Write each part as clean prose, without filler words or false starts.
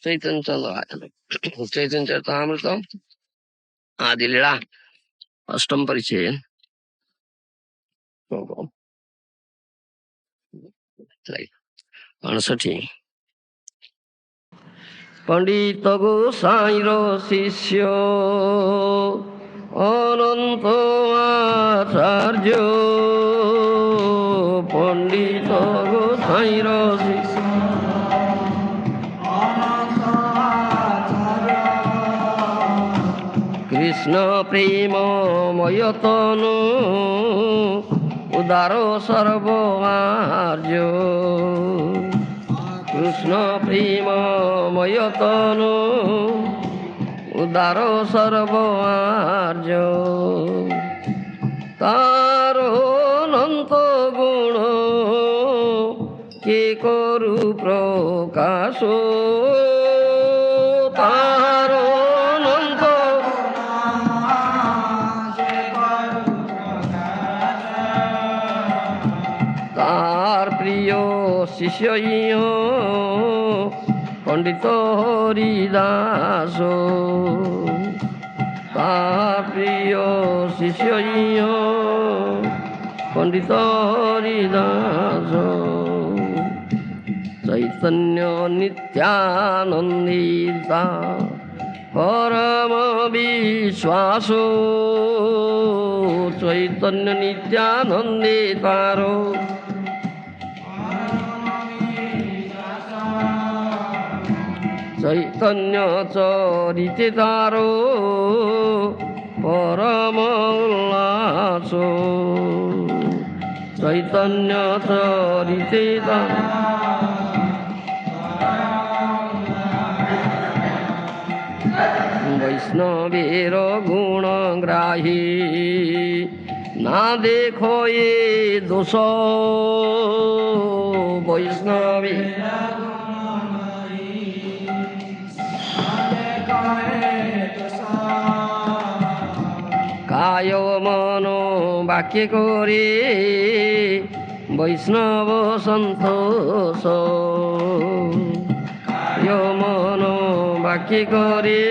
चैतन्य चंद्र चैतन्य चरितामृत आदि लीला अष्टम परिचय 68। पंडित गोसाईर शिष्य अनंत आचार्य पंडित गोसाईर शिष्य कृष्ण प्रेममय तनु उदार सर्वमार्य कृष्ण प्रेममय तनु उदार सर्वमार्य तार अनंत गुण के करु प्रकाश तार अनंत तार प्रिय शिष्य पंडित हरिदास तार प्रिय शिष्य पंडित हरिदास चैतन्य नित्यानंदिता परम विश्वास चैतन्य नित्यानंदितारो चैतन्य चरितारो परम उल्लास चैतन्य चरिता वैष्णवेर गुण ग्राही ना देखो ये दोष वैष्णवी काय मनो वाक्य करे वैष्णव संतोष काय मनो वाक्य करे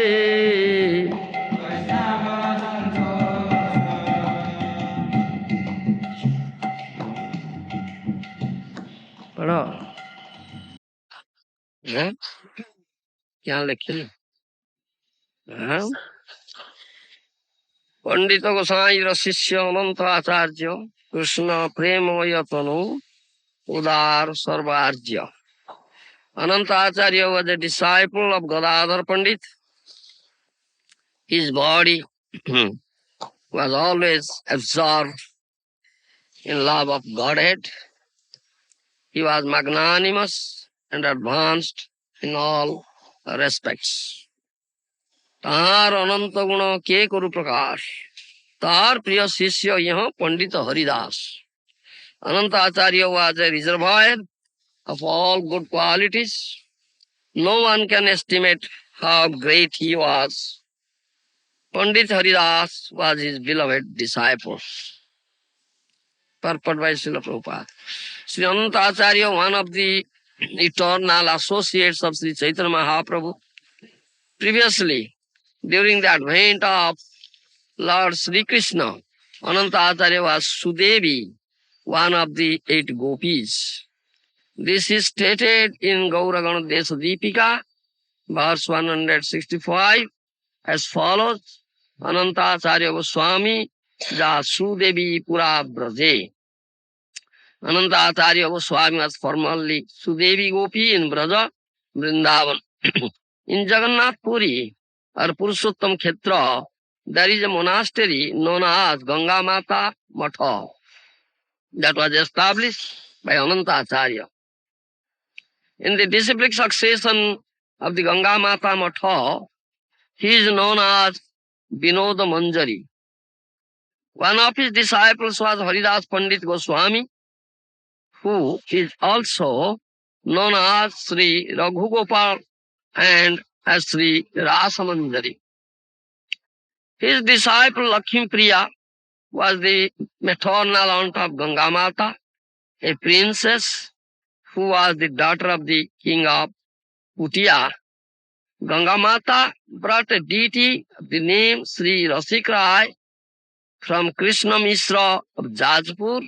पढ़ो क्या लिखे पंडित गोसाई शिष्य अनंत आचार्य कृष्ण प्रेममय तनु उदार सर्वार्य अनंत acharya was a disciple of Gadadhar Pandit. His body was always absorbed in love of Godhead. He was magnanimous and advanced in all respects. तार अनंत गुण के करु प्रकाश तार प्रिय शिष्य यह पंडित हरिदास अनंत आचार्य was a reservoir of all good qualities. No one can estimate how great he was. Pandit Haridas was his beloved disciple. Purport by Srila Prabhupada. Sri Ananta Acharya, one of the eternal associates of Sri Chaitanya Mahaprabhu, previously, during the advent of Lord Sri Krishna, Ananta Acharya was Sudevi, one of the 8 gopis. This is stated in Gauragana Desha Deepika, verse 165, as follows. Ananta Acharya Swami ja Sudevi Pura Braje. Ananta Acharya Swami was formerly Sudevi Gopi in Braja, Vrindavan. In Jagannath Puri or Purushottam Khetra, there is a monastery known as Ganga Mata Matha that was established by Ananta Acharya. In the disciplic succession of the Ganga Mata Matha, he is known as Vinoda Manjari. One of his disciples was Haridas Pandit Goswami, who is also known as Sri Raghugopal and as Sri Rasamanjari. His disciple Lakshmi Priya was the maternal aunt of Ganga Mata, a princess who was the daughter of the king of Putia Ganga Mata brought a deity of the name Sri Rasikrai from Krishna Mishra of Jajpur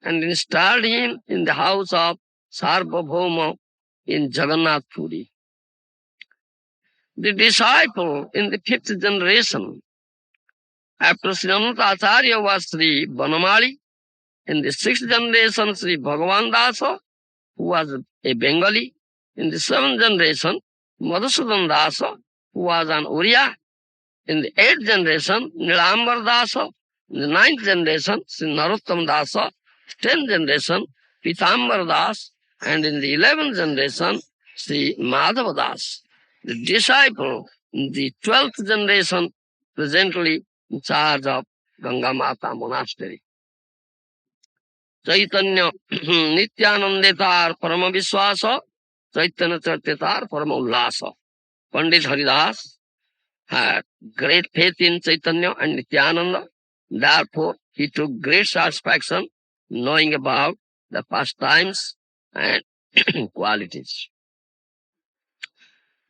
and installed him in the house of Sarvabhauma in Jagannath Puri. The disciple in the fifth generation after Sri Acharya was Sri Banamali. In the sixth generation, Sri Bhagavan Dasa, who was a Bengali. In the seventh generation, Madhusudan Dasa, who was an Oriya. In the eighth generation, Nilambar Dasa. In the ninth generation, Sri Narottam Dasa. 10th generation, Pitambar Das. And in the 11th generation, Sri Madhava Das. The disciple in the 12th generation, presently in charge of Ganga Mata Monastery. Chaitanya Nityanandetar Parama Vishwasa, Chaitanya Chartetar Parama Ullasa. Pandit Haridas had great faith in Chaitanya and Nityananda. Therefore, he took great satisfaction knowing about the pastimes and qualities.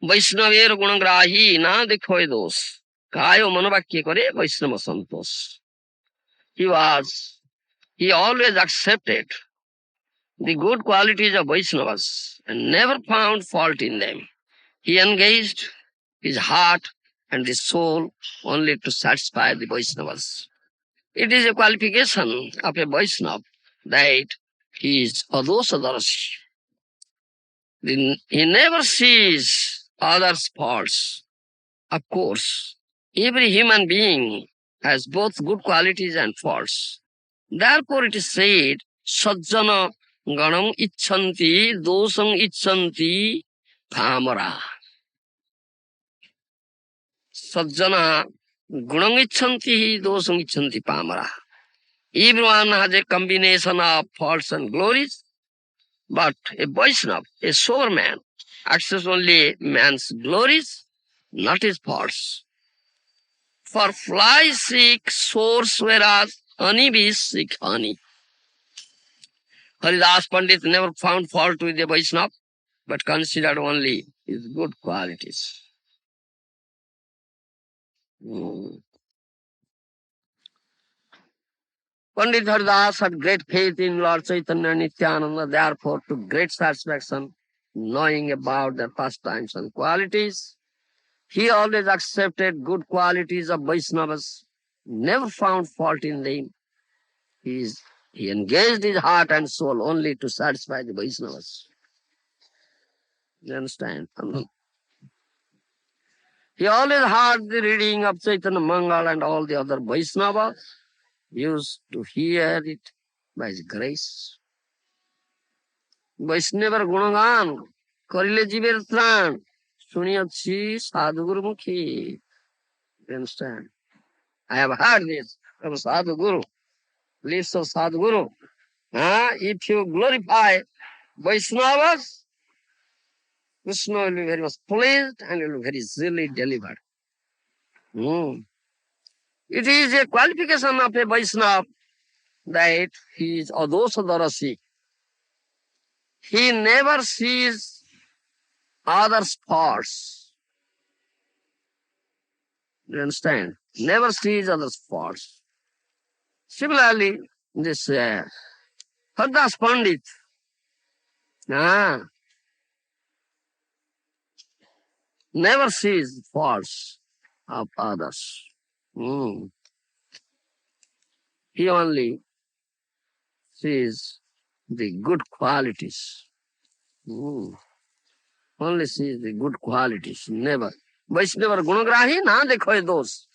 Vaishnaver Gunagrahi na dekhoy dos. Kayo manavakya kare Vaishnava santos. He always accepted the good qualities of Vaishnavas and never found fault in them. He engaged his heart and his soul only to satisfy the Vaishnavas. It is a qualification of a Vaishnava that he is adosadarshi. He never sees others' faults. Of course, every human being has both good qualities and faults. Therefore it is said, Sajjana ganam icchanti, dosam icchanti, pamara. Sajjana gunam icchanti, dosam icchanti, pamara. Everyone has a combination of faults and glories, but a Vaishnava, a sober man, accepts only man's glories, not his faults. For flies seek source, whereas honeybees seek honey. Haridas Pandit never found fault with the Vaishnava, but considered only his good qualities. Pandit Haridas had great faith in Lord Chaitanya and Nityananda, therefore took great satisfaction knowing about their pastimes and qualities. He always accepted good qualities of Vaishnavas, never found fault in them. He engaged his heart and soul only to satisfy the Vaishnavas. You understand? He always heard the reading of Chaitanya Mangal and all the other Vaishnavas, used to hear it by his grace. Vaishnavar Gunagan, Korile Jiver Tran, Suniyachi Sadhguru Mukhi. You understand? I have heard this from Sadhguru, lips of Sadhguru. If you glorify Vaishnavas, Krishna will be very much pleased and will be very easily delivered. It is a qualification of a Vaishnava that he is adosadarasi. He never sees others' faults. You understand? Never sees others' faults. Similarly, this Haridas Pandit, never sees faults of others. He only sees the good qualities. Only sees the good qualities. Never. Vaishnava Gunagrahi na dekhoy dos.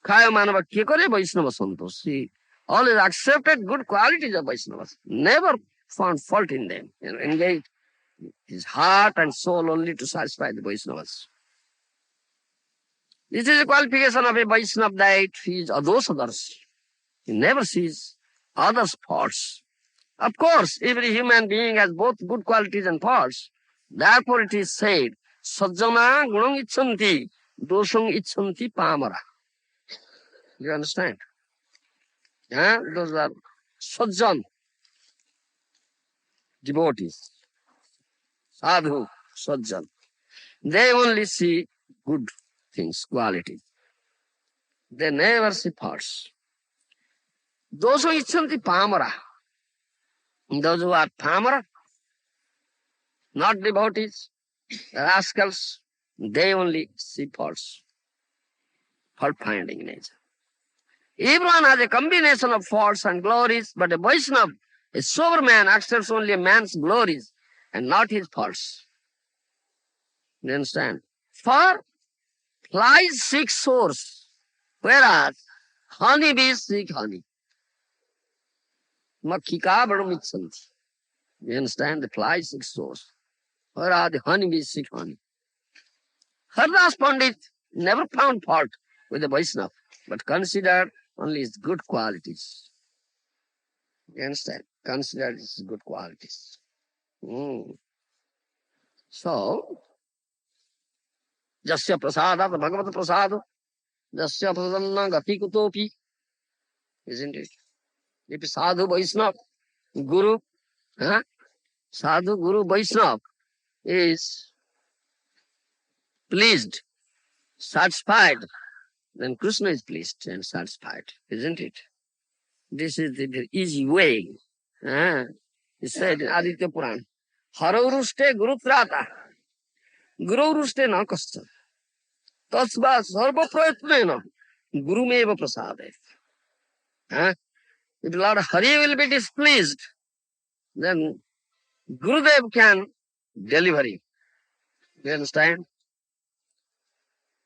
Kaya manava kya kare Vaishnava santos. He always accepted good qualities of Vaishnavas. Never found fault in them. Engaged his heart and soul only to satisfy the Vaishnavas. This is a qualification of a Vaishnava that he is adosadarshi. He never sees others' faults. Of course, every human being has both good qualities and faults. Therefore it is said, Sajjana gunam icchanti, dosam icchanti pamara. You understand? Those are Sajjan, devotees. Sadhu, Sajjan. They only see good things, qualities. They never see faults. Those who ichanti pamara, those who are pamara, not devotees, rascals, they only see faults, fault finding nature. Everyone has a combination of faults and glories, but a Vaishnava, a sober man, accepts only a man's glories and not his faults. You understand? For flies seek source, whereas honeybees seek honey. Makkika badamichanti. You understand? The flies seek source, whereas the honeybees seek honey. Hardas Pandit never found fault with the Vaishnava, but considered only his good qualities. You understand? Considered his good qualities. So, Jasya prasadat bhagavat prasad, Jasya prasanna gati kutopi, isn't it? If sadhu Vaishnava, Guru, sadhu Guru Vaishnava is pleased, satisfied, then Krishna is pleased and satisfied, isn't it? This is the very easy way. He said in Aditya Puran, Harauruste Gurutrata, Gururuste na kasta, Tasva sarva prayatnena, Gurumeva prasade. If Lord Hari will be displeased, then Gurudev can deliver him. You understand?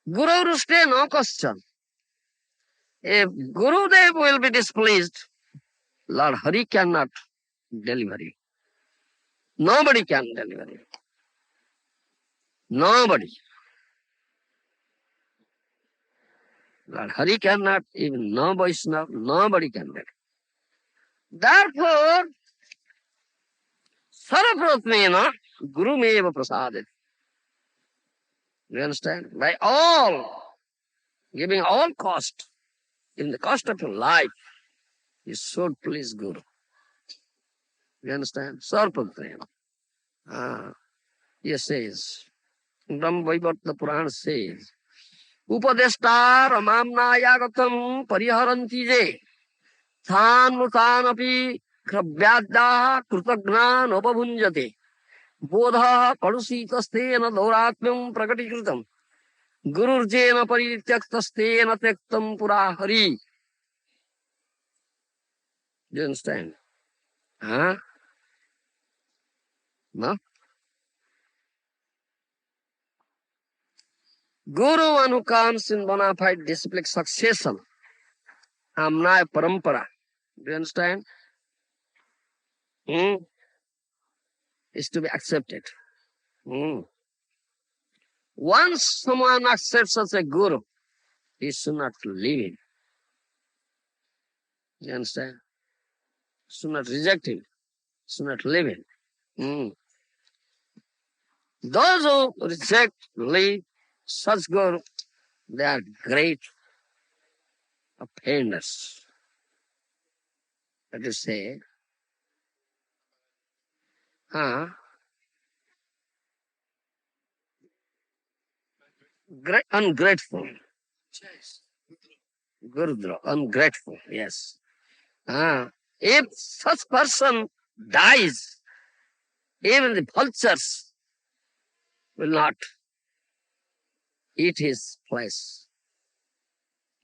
Gururuste na kasta. If Gurudev will be displeased, Lord Hari cannot deliver him. Nobody can deliver him. Nobody. Lord Hari cannot, even no Vaishnava, nobody can deliver. Therefore, Sarapratmena Guru Meva Prasadet. You understand? By all, giving all cost, in the cost of your life, you should please Guru. You understand? Sarapratmena. He says, Brahma Vaivarta Purana says, Upadeshta Ramamna Yagatam Pariharanti Je Than Mutanapi Kravyadda Krutagna Nopabhunjate Bodha Padusitastena Dauratmyam Prakatikritam Gururjena Parityakstastena Tektam Pura Hari. Do you understand? No? Guru, one who comes in bona fide disciplic succession, Amnaya Parampara. Do you understand? Is to be accepted. Once someone accepts as a guru, he should not leave him. You understand? Should not reject him. Should not leave him. Those who reject, leave such guru, they are great offenders. That is say, ungrateful. Gurudra, ungrateful, yes. If such person dies, even the vultures will not eat his flesh.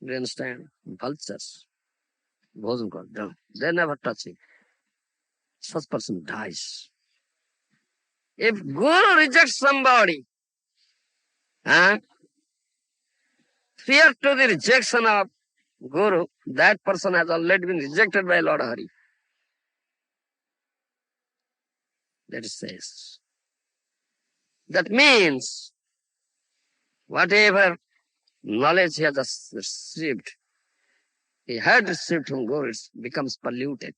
Do you understand? Vultures, they never touch him. Such person dies. If Guru rejects somebody, fear to the rejection of Guru, that person has already been rejected by Lord Hari. That says. That means whatever knowledge he has received, he had received from Guru, it becomes polluted.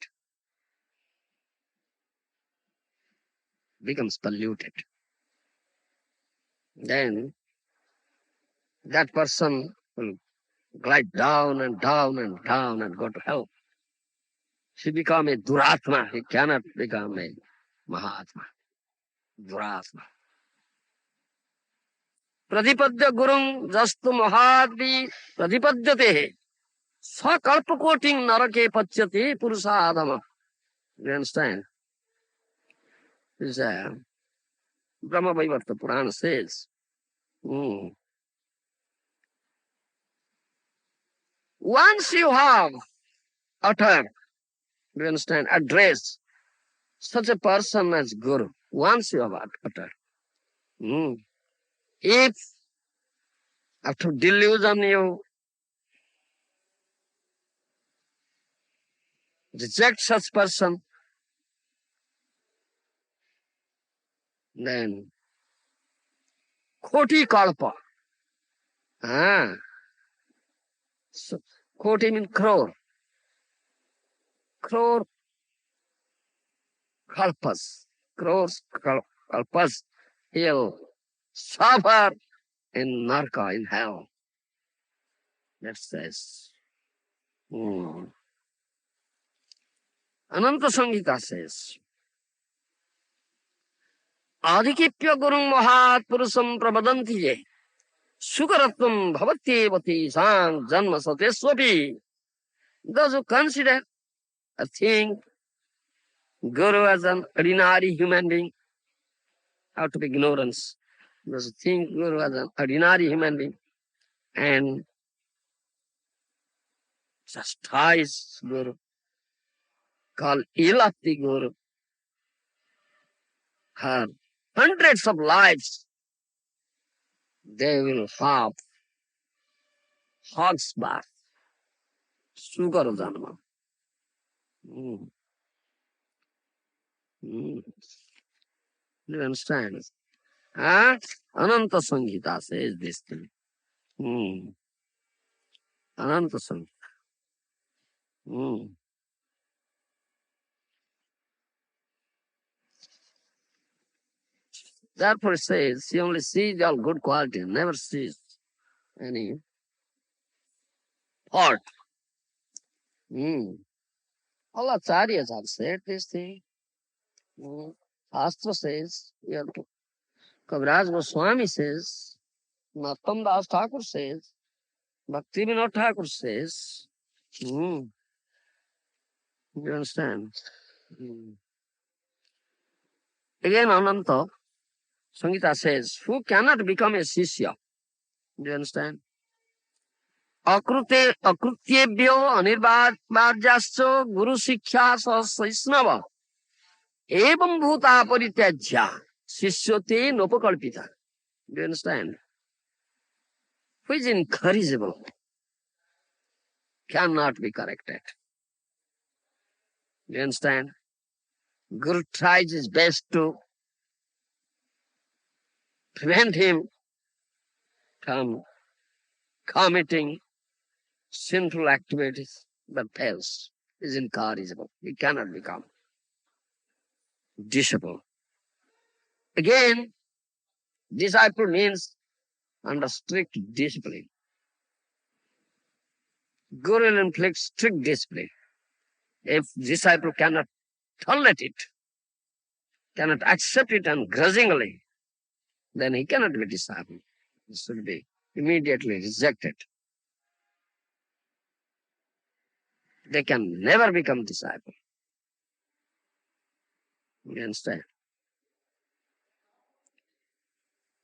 Becomes polluted. Then that person will glide down and down and down and go to hell. He become a Duratma. He cannot become a Mahatma. Duratma. Pradipadya Gurung Jastu Mahadvi Pradipadyate Sakalpakoting Narake Pachyati Purusadama. You understand? This Brahma Vaivarta Purana says. Once you have uttered, you understand, addressed such a person as Guru, once you have uttered, if after delusion you reject such person, then Koti Kalpa. So, Koti means crore. Crore kalpas. Crores kalpas. He'll suffer in Narka, in hell. That says. Ananta Samhita says, Adikipya Gurung Mahat Purusam Prabadanti ye Sukaratam Bhavatyevati Sang Janma Sateswapi. Those who consider a thing, Guru as an ordinary human being, out of ignorance. Those who think Guru as an ordinary human being and chastise Guru, call ill of the Guru, have hundreds of lives, they will have hog's bath, sugar dharma. You understand? Ananta Samhita says this thing. Ananta Samhita. Therefore it says, he only sees all good quality, never sees any fault. All acharyas have said this thing. Shastra says, Kaviraj Goswami says, Nattam Das Thakur says, Bhakti Vinod Thakur says. You understand? Again, Ananta Samhita says, who cannot become a Sishya? Do you understand? Akrute akrutyebhyo anirbhajascho guru shiksha sahisnava evam bhuta parityajya sishyote nopakalpita. Do you understand? Who is incorrigible cannot be corrected. Do you understand? Guru tries his best to prevent him from committing sinful activities, but fails. Is incorrigible. He cannot become disciple. Again, disciple means under strict discipline. Guru will inflict strict discipline. If disciple cannot tolerate it, cannot accept it ungrudgingly, then he cannot be disciple. He should be immediately rejected. They can never become disciple. You understand?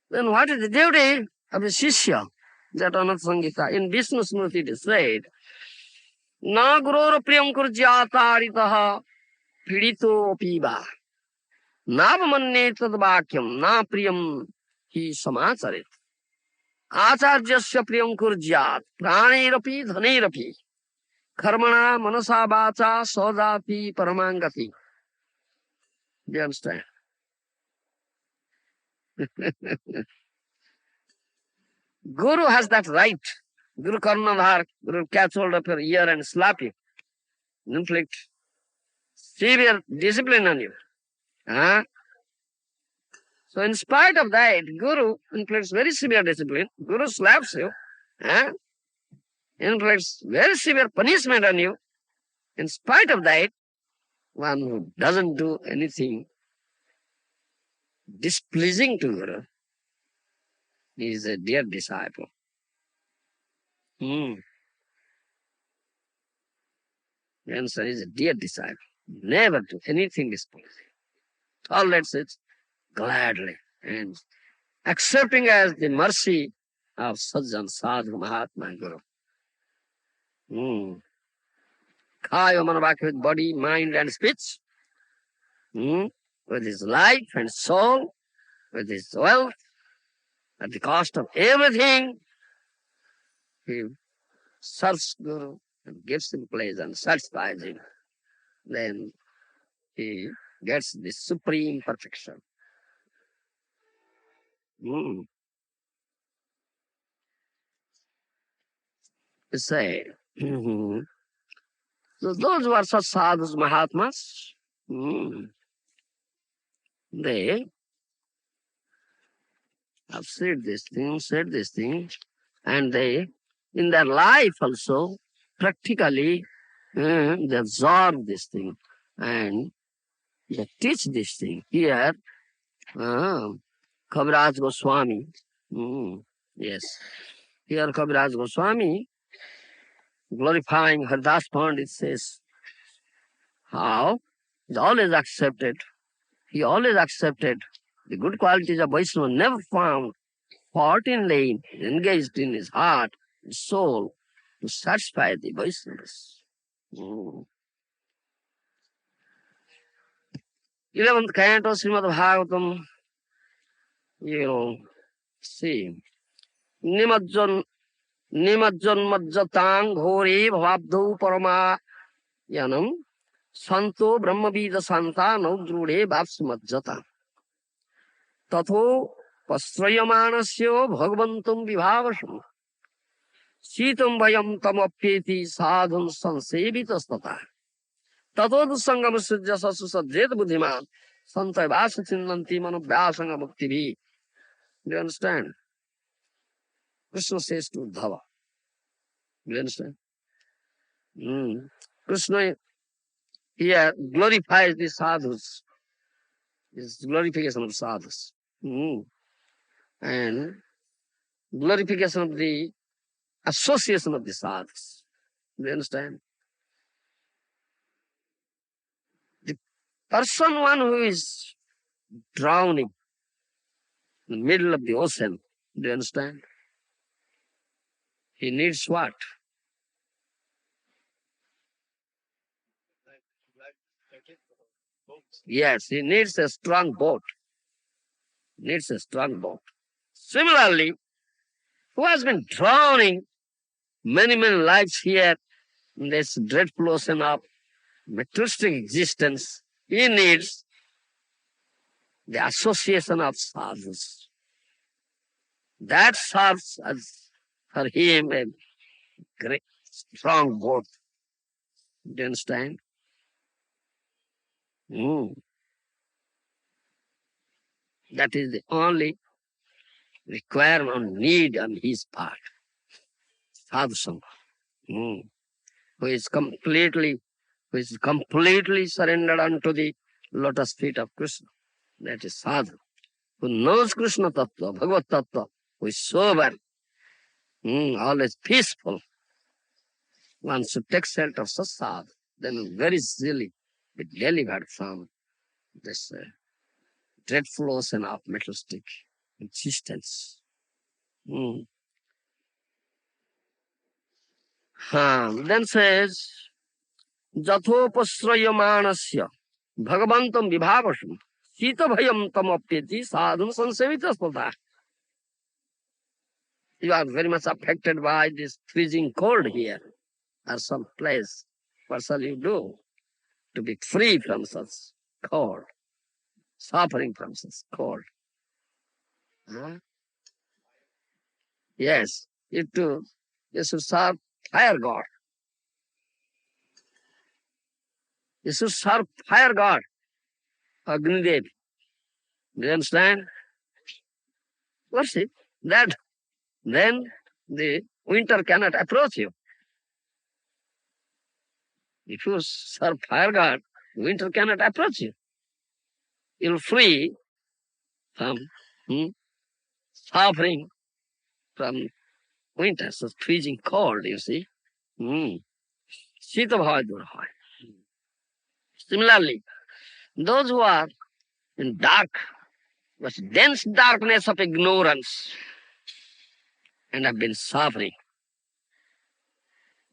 Then what is the duty of the Shishya? That Ananta Samhita. In Vishnu Smriti it is said, Na guror priyam kurjyataritaha pidito piba. Navamanne tad vakyam na priyam hi samacharit. Acharyasya priyam kurjyat pranerapi dhanerapi. Karmana manasa vacha sodati paramangati. Do you understand? Guru has that right. Guru Karnadhar, Guru catch hold of your ear and slap you. Inflict severe discipline on you. So in spite of that, Guru inflicts very severe discipline. Guru slaps you. Inflicts very severe punishment on you. In spite of that, one who doesn't do anything displeasing to Guru, He is a dear disciple. Grandson is a dear disciple. Never do anything despising. Tolerates it gladly and accepting as the mercy of Sajjan Sadhu Mahatma Guru. Kaya Manavaka with body, mind and speech, with his life and soul, with his wealth, at the cost of everything, he serves Guru and gives him pleasure and satisfies him. Then he gets the supreme perfection. You say, so those were such sadhus, mahatmas, they have said this thing, and they, in their life also, practically, they absorb this thing, and they teach this thing. Here, Kaviraj Goswami, yes, here Kaviraj Goswami, glorifying Haridas Pandit, says how he always accepted the good qualities of Vaishnava, never found fault in laying, engaged in his heart and soul to satisfy the Vaishnavas. 11th canto Srimad Bhagavatam, see, Nimajjan Majjatang Ghore Bhavabdhu Parama Yanam Santo Brahmavida Santa Naudrude Bhavs Majjata Tatho Pasrayamanasyo Bhagavantum Vibhavasham Sitam Vayam Tamapyeti Sadhun Sansevitas Tatod Sangam Sujjasasu Sajjet Buddhiman Santa Vasa Chinanti Manu Vyasanga Mukti Bhi. Do you understand? Krishna says to Uddhava. Do you understand? Krishna here glorifies the sadhus. It's glorification of sadhus. And glorification of the association of the sadhus. Do you understand? The person one who is drowning in the middle of the ocean, do you understand? He needs what? Yes, he needs a strong boat. Similarly, who has been drowning many lives here in this dreadful ocean of materialistic existence, he needs the association of sadhus. That serves as for him a great strong boat. Do you understand? That is the only requirement, need on his part. Sadhu Sangha. Who is completely surrendered unto the lotus feet of Krishna. That is sadhu. Who knows Krishna Tattva, Bhagavad Tattva, who is sober, always peaceful. One should take shelter of such sadhu, then very easily be delivered from this dreadful ocean of materialistic existence. Then says, Jathopastrayamanasya Bhagavantam Vibhavasham Sita Bhayam Tamapyeti Sadhum Sansevitaspada. You are very much affected by this freezing cold here, or some place. What shall you do to be free from such cold, suffering from such cold? Yes, you should serve fire God. You should serve fire God, Agni Devi. Do you understand? Worship that. Then the winter cannot approach you. If you serve fire God, winter cannot approach you. You'll free from suffering from winter, so freezing cold, you see. Shita bhava dur hoy. Similarly, those who are in dark, but dense darkness of ignorance and have been suffering,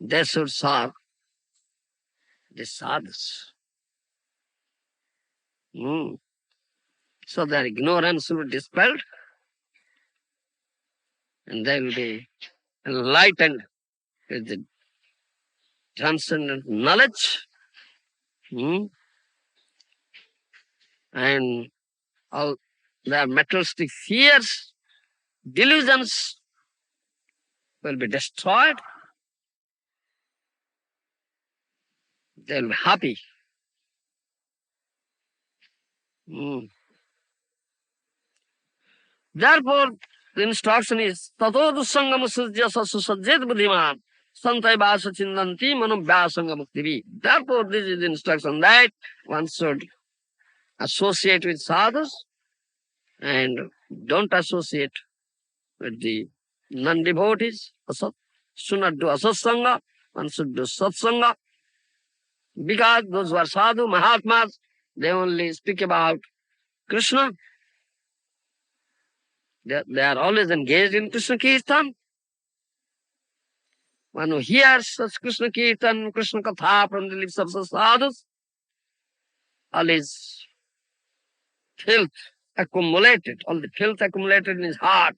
they should serve the sadhus. So their ignorance will be dispelled and they will be enlightened with the transcendent knowledge. And all their materialistic fears, delusions will be destroyed. They will be happy. Therefore, the instruction is tato dussangam sujya sasusajjet buddhiman santai vasa chindanti mano vyasanga muktivi. Therefore, this is the instruction that one should associate with sadhus and don't associate with the non-devotees. Should not do asatsanga, one should do satsanga. Because those who are sadhu, mahatmas, they only speak about Krishna. They are always engaged in Krishna Kirtan. One who hears such Krishna Kirtan, Krishna Katha from the lips of the sadhus, all his filth accumulated, all the filth accumulated in his heart,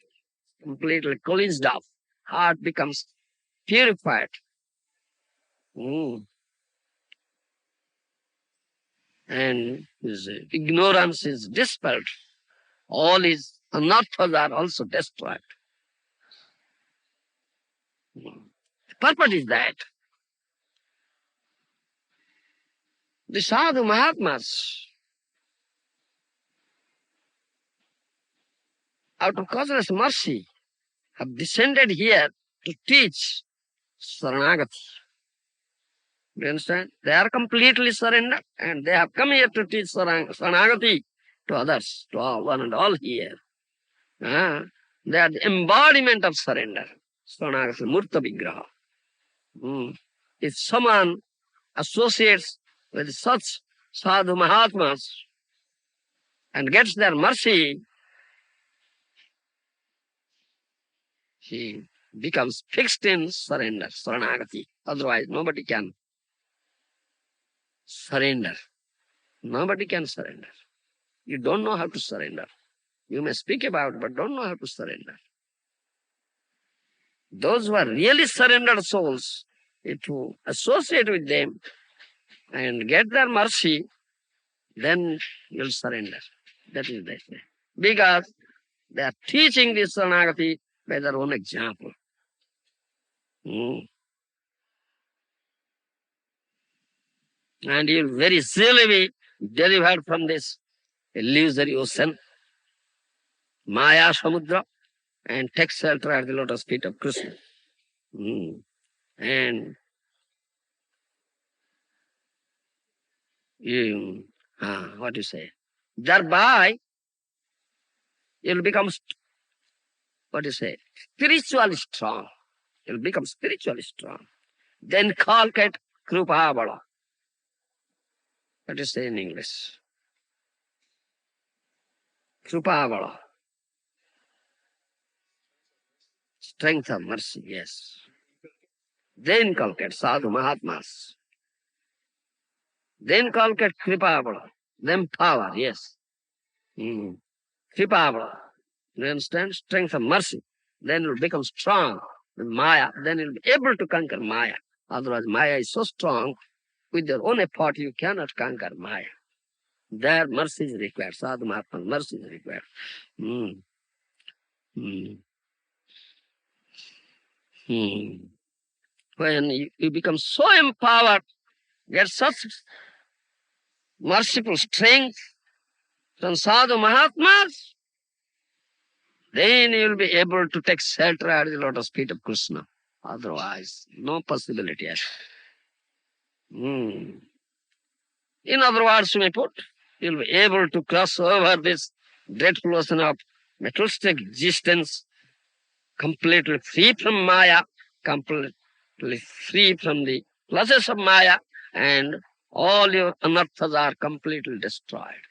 completely cleansed off. Heart becomes purified. And his ignorance is dispelled. All his anarthas are also destroyed. The purpose is that the sadhu mahatmas, out of causeless mercy, have descended here to teach Saranagati. Do you understand? They are completely surrendered and they have come here to teach Saranagati to others, to all, one and all here. They are the embodiment of surrender. Saranagati, Murta Vigraha. If someone associates with such sadhu mahatmas and gets their mercy, he becomes fixed in surrender, Saranagati. Otherwise, nobody can surrender. Nobody can surrender. You don't know how to surrender. You may speak about it, but don't know how to surrender. Those who are really surrendered souls, if you associate with them and get their mercy, then you'll surrender. That is the thing. Because they are teaching this Saranagati by their own example. And you'll very easily be delivered from this illusory ocean, Maya Samudra, and take shelter at the lotus feet of Krishna. And you, what you say? Thereby, you'll become, what you say, spiritually strong. You'll become spiritually strong. Then inculcate Kripa Bala. What you say in English? Kripa Bala. Strength of mercy, yes. They inculcate sadhu mahatmas. They inculcate Kripa Bala. Then power, yes. Kripa Bala. You understand? Strength of mercy. Then you'll become strong. Maya, then you'll be able to conquer Maya. Otherwise, Maya is so strong, with your own effort, you cannot conquer Maya. Their mercy is required. Sadhu Mahatma's mercy is required. When you become so empowered, get such merciful strength from Sadhu Mahatmas, then you will be able to take shelter at the lotus feet of Krishna. Otherwise, no possibility. In other words, you may put, you will be able to cross over this dreadful ocean of materialistic existence completely free from Maya, completely free from the pleasures of Maya, and all your anarthas are completely destroyed.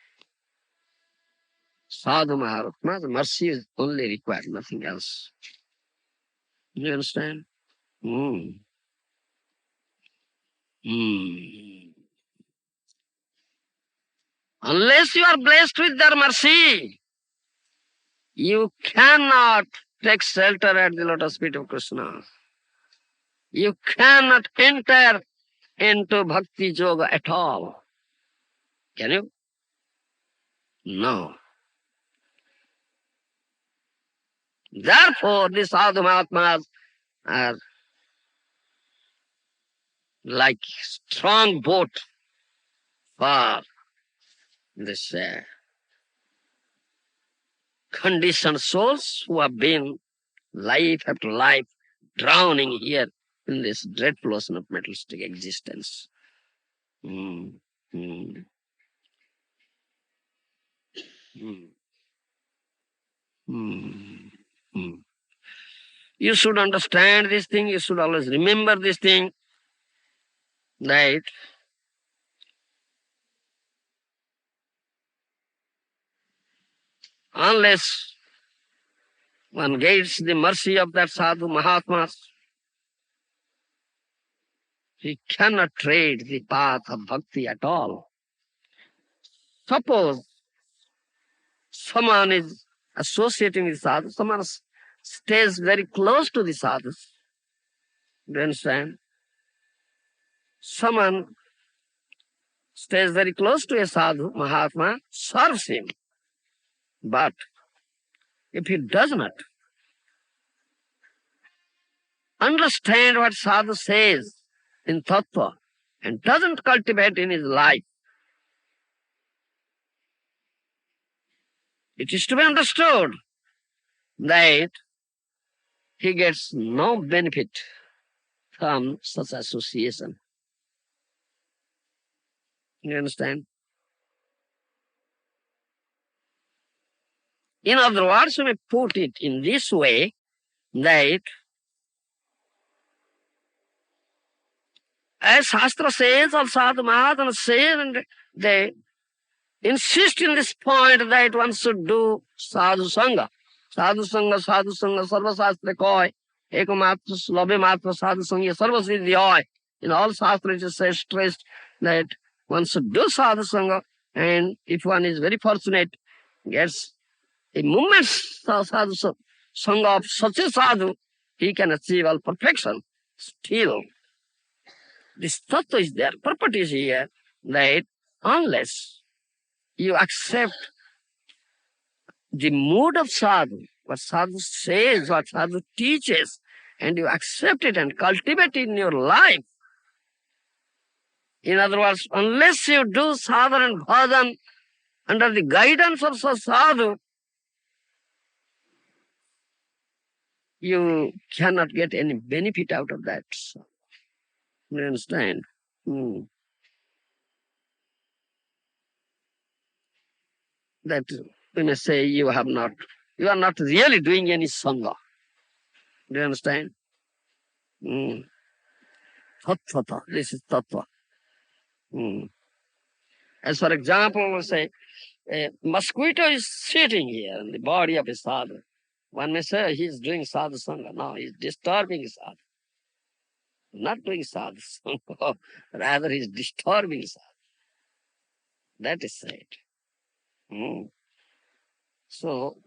Sadhu Mahatma, the mercy is only required, nothing else. You understand? Mm. Mm. Unless you are blessed with their mercy, you cannot take shelter at the lotus feet of Krishna. You cannot enter into bhakti yoga at all. Can you? No. Therefore, the sadhu mahatmas are like strong boat for this conditioned souls who have been life after life drowning here in this dreadful ocean of materialistic existence. Mm, mm, mm, mm, mm. You should understand this thing. You should always remember this thing, that unless one gets the mercy of that sadhu mahatmas, he cannot tread the path of bhakti at all. Suppose someone is associating with sadhu, someone stays very close to the sadhus. Do you understand? Someone stays very close to a sadhu, mahatma, serves him. But if he does not understand what sadhu says in tattva and doesn't cultivate in his life, it is to be understood that he gets no benefit from such association. You understand? In other words, we may put it in this way, that as Shastra says, or Sadhu Mahatma says, and they insist in this point that one should do sadhu sangha. Sadhu sangha, sarva shastra koi, ekamatra slabhe matra sadhu sangha, sarva siddhi hoy. In all shastra it is stressed that one should do sadhu sangha, and if one is very fortunate, gets a moment sadhu sangha of such a sadhu, he can achieve all perfection. Still, this tattva is there, property is here, that unless you accept the mood of sadhu, what sadhu says, what sadhu teaches, and you accept it and cultivate it in your life. In other words, unless you do sadhana and bhajan under the guidance of such sadhu, you cannot get any benefit out of that. You understand? Hmm. That we may say you are not really doing any sangha. Do you understand? Hmm. Tattva. This is tattva. Hmm. As for example, we say, a mosquito is sitting here in the body of a sadhu. One may say he's doing sadhu sangha. No, he's disturbing sadhu. Not doing sadhu sangha. Rather, he's disturbing sadhu. That is said. Hmm. So,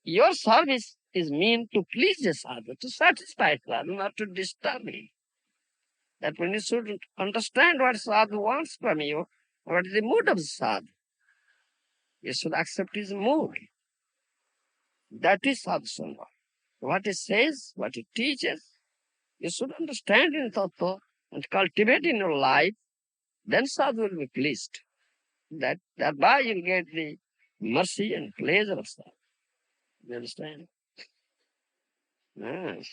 your service is meant to please the sadhu, to satisfy sadhu, not to disturb him. That when you should understand what sadhu wants from you, what is the mood of the sadhu, you should accept his mood. That is sadhu sangha. What he says, what he teaches, you should understand in tattva and cultivate in your life, then sadhu will be pleased. Thereby you'll get the mercy and pleasure of sadhu. You understand? Yes.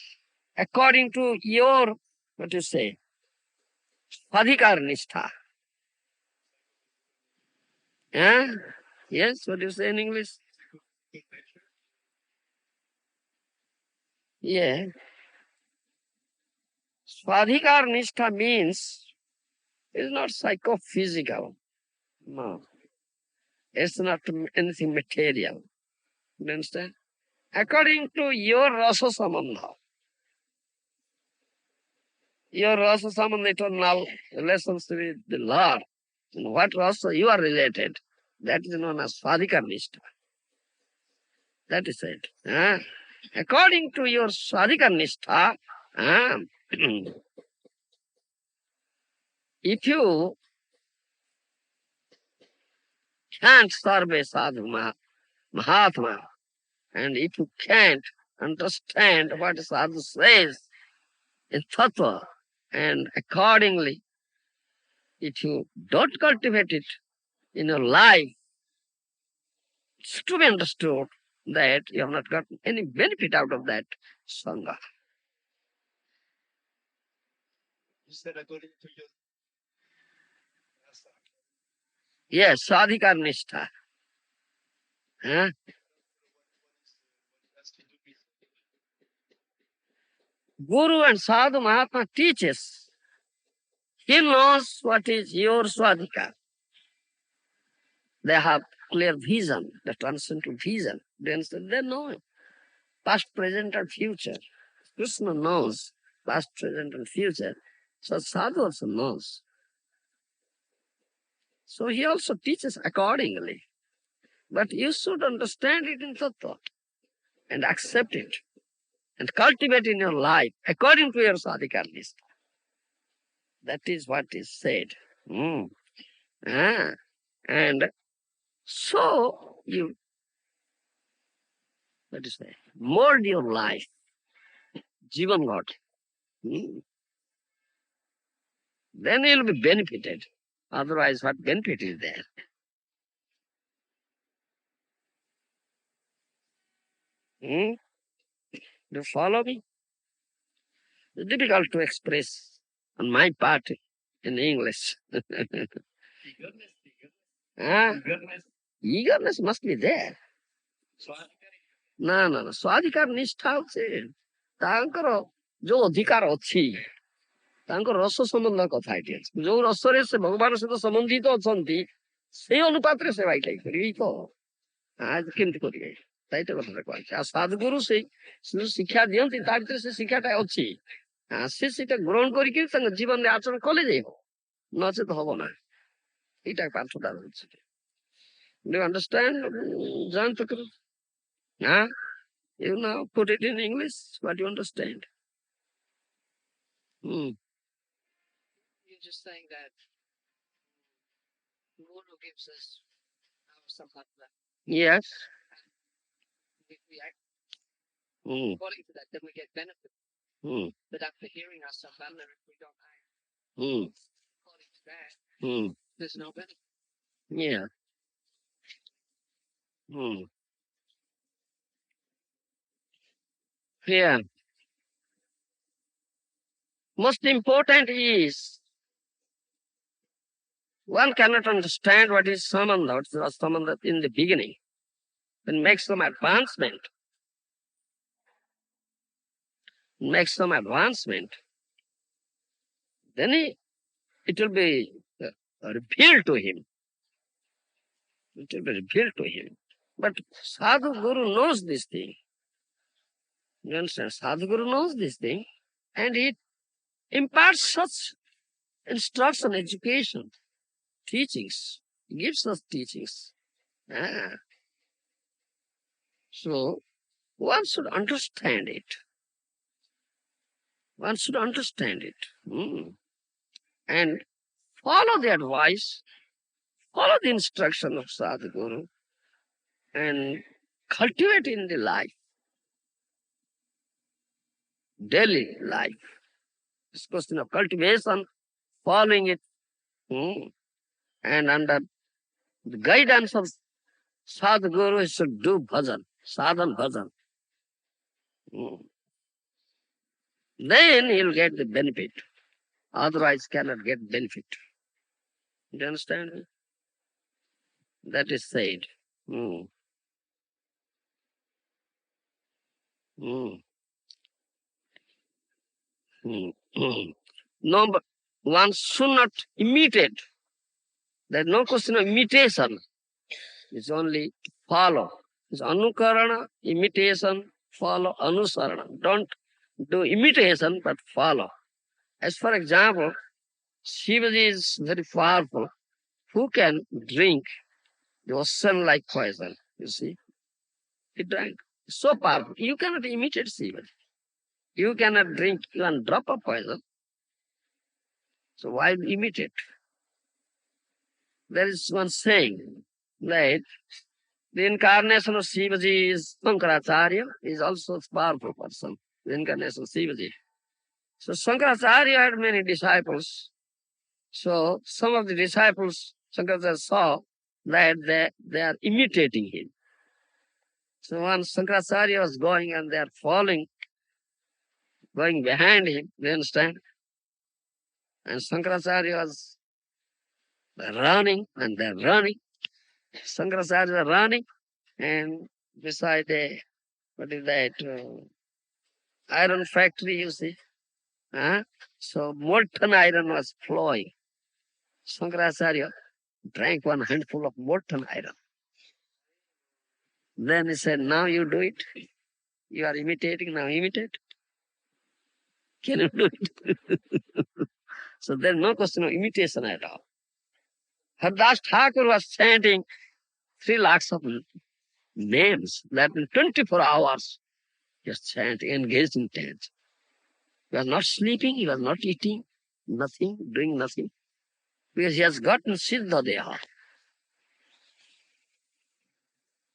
According to your, what you say, adhikar nishtha. Eh? Yes, what do you say in English? Yeah. Swadhikar Nishtha means it's not psychophysical. No. It's not anything material. You understand? According to your rasa samandha, your rasa samandha eternal relationship with the Lord, in what rasa you are related, that is known as Swadhikar Nishtha. That is it. According to your Swadhikar Nishtha, if you can't serve a sadhu Mahatma, and if you can't understand what sadhu says in tattva, and accordingly, if you don't cultivate it in your life, it's to be understood that you have not got any benefit out of that sangha. You said according to your Yes, sadhikar nishtha. Huh? Guru and Sadhu Mahatma teaches. He knows what is your swadhikar. They have clear vision, the transcendental vision. They understand? They know past, present, and future. Krishna knows past, present, and future. So Sadhu also knows. So he also teaches accordingly. But you should understand it in tattva and accept it and cultivate in your life according to your sadhikar list. That is what is said. And so you, what is that? Mold your life. Jivan God. Then you'll be benefited. Otherwise, what benefit is there? Do you follow me? It's difficult to express on my part in English. Eagerness must be there. No. ସ୍ୱାଧିକାର ନିଷ୍ଠା ହଉଛି ତାଙ୍କର ଯୋଉ ଅଧିକାର ଅଛି ତାଙ୍କର ରସ ସମ୍ବନ୍ଧ କଥା ଏଠି ଅଛି ଯୋଉ ରସରେ ସେ ଭଗବାନ ସହିତ ସମ୍ବନ୍ଧିତ ଅଛନ୍ତି ସେଇ ଅନୁପାତରେ ସେବା ଏଇଟା କରିବେ ତ କେମିତି କରିବେ ସେଇଟା କଥାଟା କୁହାଯାଇଛି ଆଉ ସାଧୁଗୁରୁ ସେଇ ଶିକ୍ଷା ଦିଅନ୍ତି ତା ଭିତରେ ସେ ଶିକ୍ଷାଟା ଅଛି ସେ ସେଇଟା ଗ୍ରହଣ କରିକି ତାଙ୍କ ଜୀବନରେ ଆଚରଣ କଲେ ଯାଇ ହବ ନଚେତ ହବ ନା ଏଇଟା ପାଠଟା ରହୁଛି Do you understand, John Tukru? You now put it in English, what do you understand? You're just saying that Guru gives us our sampatna. Yes. If we act according to that, then we get benefit. But after hearing our sampatna, if we don't act according to that, there's no benefit. Yeah. Yeah. Most important is one cannot understand what is samandha, what is samandha in the beginning. Then make some advancement. Then it will be revealed to him. But Sadhu Guru knows this thing. You understand? Sadhu Guru knows this thing. And he imparts such instruction, education, teachings. He gives us teachings. So one should understand it. And follow the advice, follow the instruction of Sadhu Guru, and cultivate in the life, daily life. This question of cultivation, following it, and under the guidance of Sadhu Guru, he should do bhajan, sadhan bhajan. Then he'll get the benefit. Otherwise, cannot get benefit. Do you understand me? That is said. No, but one should not imitate. There is no question of imitation. It's only follow. It's anukarana, imitation, follow, anusarana. Don't do imitation, but follow. As for example, Shivaji is very powerful. Who can drink the ocean like poison? You see, he drank. So powerful. You cannot imitate Shivaji. You cannot drink even drop of poison. So why imitate? There is one saying, right? The incarnation of Shivaji is Shankaracharya, is also a powerful person. The incarnation of Shivaji. So Shankaracharya had many disciples. So some of the disciples, Shankaracharya saw that they are imitating him. So once Shankaracharya was going and they are following, going behind him, you understand? And Shankaracharya was running and they're running. Shankaracharya was running and beside a, what is that, iron factory, you see. So molten iron was flowing. Shankaracharya drank one handful of molten iron. Then he said, now you do it. You are imitating, now imitate. Can you do it? So there's no question of imitation at all. Hardas Thakur was chanting 3 lakhs of names. That in 24 hours, he was chanting, engaged in chant. He was not sleeping, he was not eating, nothing, doing nothing. Because he has gotten Siddha Deha.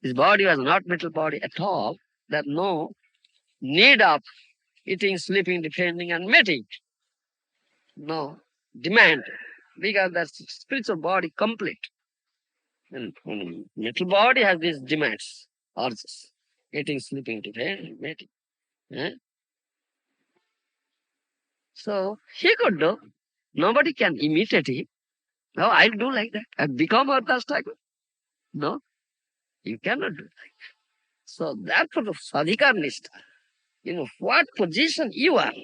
His body was not mental body at all. There's no need of eating, sleeping, depending, and mating. No demand. Because that's spiritual body complete. And mental body has these demands, urges. Eating, sleeping, depending, mating. So he could do. Nobody can imitate him. No, I'll do like that. I've become Ardas Thakur. No, you cannot do that. So therefore, the sadhikar nishtha, what position you are.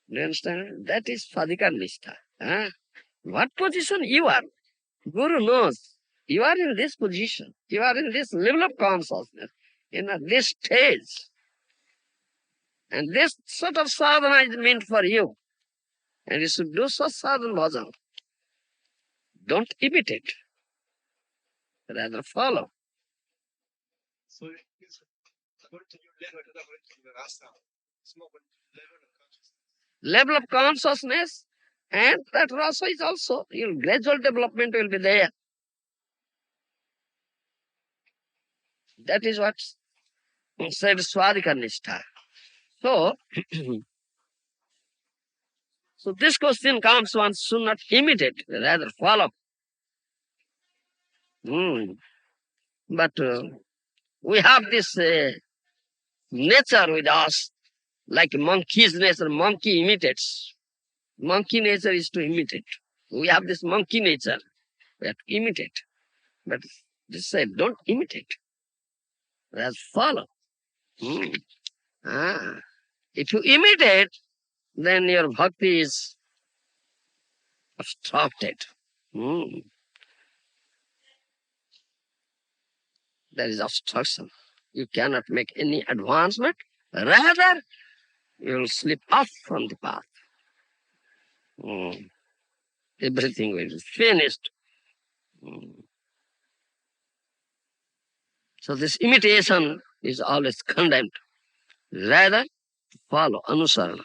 You understand? That is sadhikar nishtha. What position you are. Guru knows. You are in this position. You are in this level of consciousness. In this stage. And this sort of sadhana is meant for you. And you should do such sadhana bhajan. Don't imitate. Rather follow. So it's according to your level, according to the rasa. It's more level of consciousness, and that rasa is also, gradual development will be there. That is what said Swadhika Nishtha. So, so this question comes, one should not imitate, rather follow. But we have this nature with us, like monkey's nature. Monkey imitates. Monkey nature is to imitate. We have this monkey nature. We have to imitate. But this said, don't imitate. Rather follow. If you imitate, then your bhakti is obstructed. There is obstruction. You cannot make any advancement. Rather, you will slip off from the path. Everything will be finished. So this imitation is always condemned. Rather, follow, anusarana.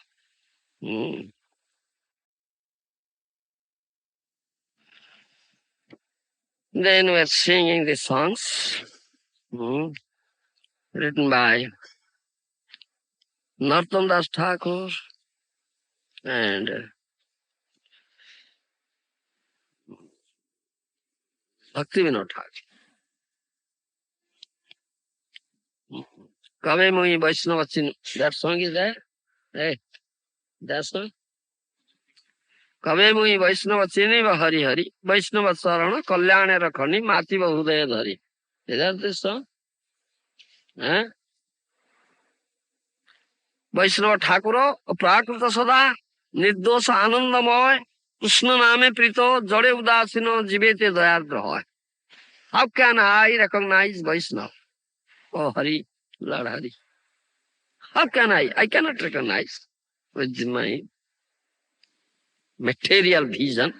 Then we are singing the songs written by Narottam Das Thakur and Bhakti Vinod Thakur. Kave Mui Vaishnava Chin. That song is there? Hey, that song? Kave Mui Vaishnava Chiniva Hari Hari Vaishnava Sarana Kalyane Rakhani Mativa Hudaya Dhari. Is that this song? Vaishnava Thakura, Prakrita Sada, Nirdosha Anandamoy, Krishna Name Prito, Jode Udasino, Jivete Dayadra. How can I recognize Vaishnava? Oh, Hari, Lord Hari. How can I? I cannot recognize with my material vision.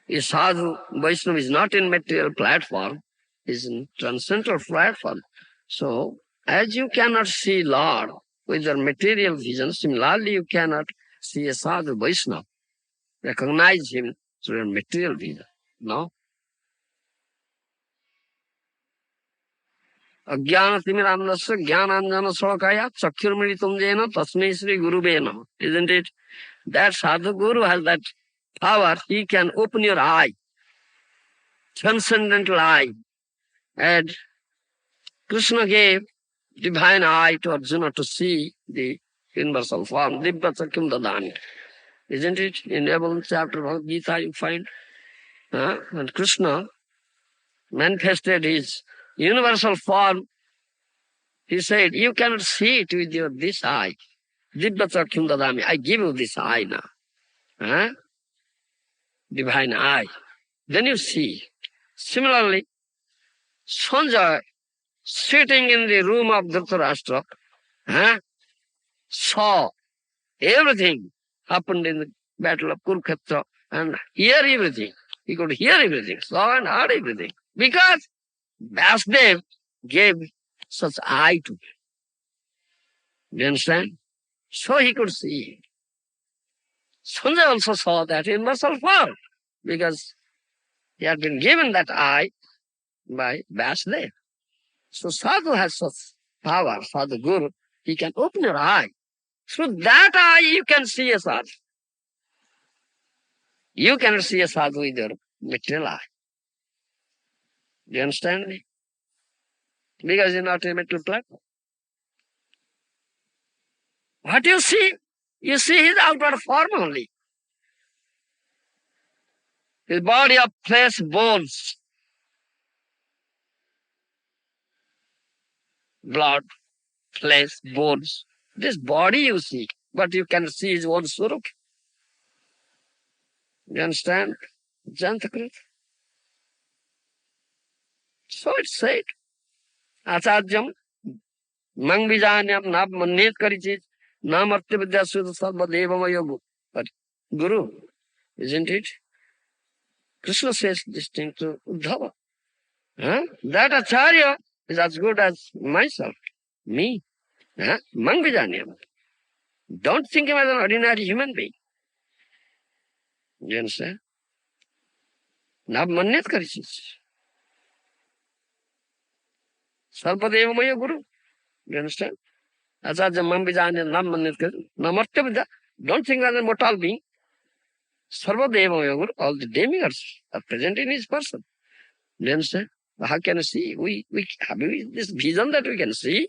A sadhu Vaishnava is not in material platform, is in transcendental platform. So, as you cannot see Lord with your material vision, similarly you cannot see a sadhu Vaishnava, recognize him through your material vision. No? Ajnanatimirandasya jnananjana salakaya chakshurmilitam jena tasmai Sri Guruve Namah. Isn't it? That sadhu guru has that power. He can open your eye, transcendental eye. And Krishna gave divine eye to Arjuna to see the universal form. Divya Chakyam Dadani. Isn't it? In 11th chapter of Bhagavad Gita you find. And Krishna manifested his universal form. He said, you cannot see it with your this eye. Divya Chakyam Dadami. I give you this eye now. Divine eye. Then you see. Similarly, Sanjay, sitting in the room of Dhritarashtra, saw everything happened in the battle of Kurukshetra and hear everything. He could hear everything, saw and heard everything. Because Vasudev gave such eye to him. Do you understand? So he could see. Sanjay also saw that in muscle form because he had been given that eye by Vasudev. So sadhu has such power, sadhu guru, he can open your eye. Through that eye you can see a sadhu. You cannot see a sadhu with your material eye. Do you understand me? Because you're not a material platform. What you see? You see his outward form only. His body of flesh, bones, blood, flesh, bones. This body you see, but you can see his own surup. You understand? Jantakrit. So it's said. Acharyam, Mangbijanyam, Nab Manet Karichit, Namartya Vidya Sudha Sarva Devamayogu. But Guru, isn't it? Krishna says this thing to Uddhava. That Acharya is as good as myself, me. Mangbijanyam. Don't think him as an ordinary human being. You understand? Nab Manet Karichit. Sarva Devamaya Guru. You understand? Acharya Mangbijanyam, Nab Manet Karichit. Namartya Vidya. Don't think as a mortal being. Sarva Devamaya Guru. All the demigods are present in his person. You understand? How can you see? We have this vision that we can see.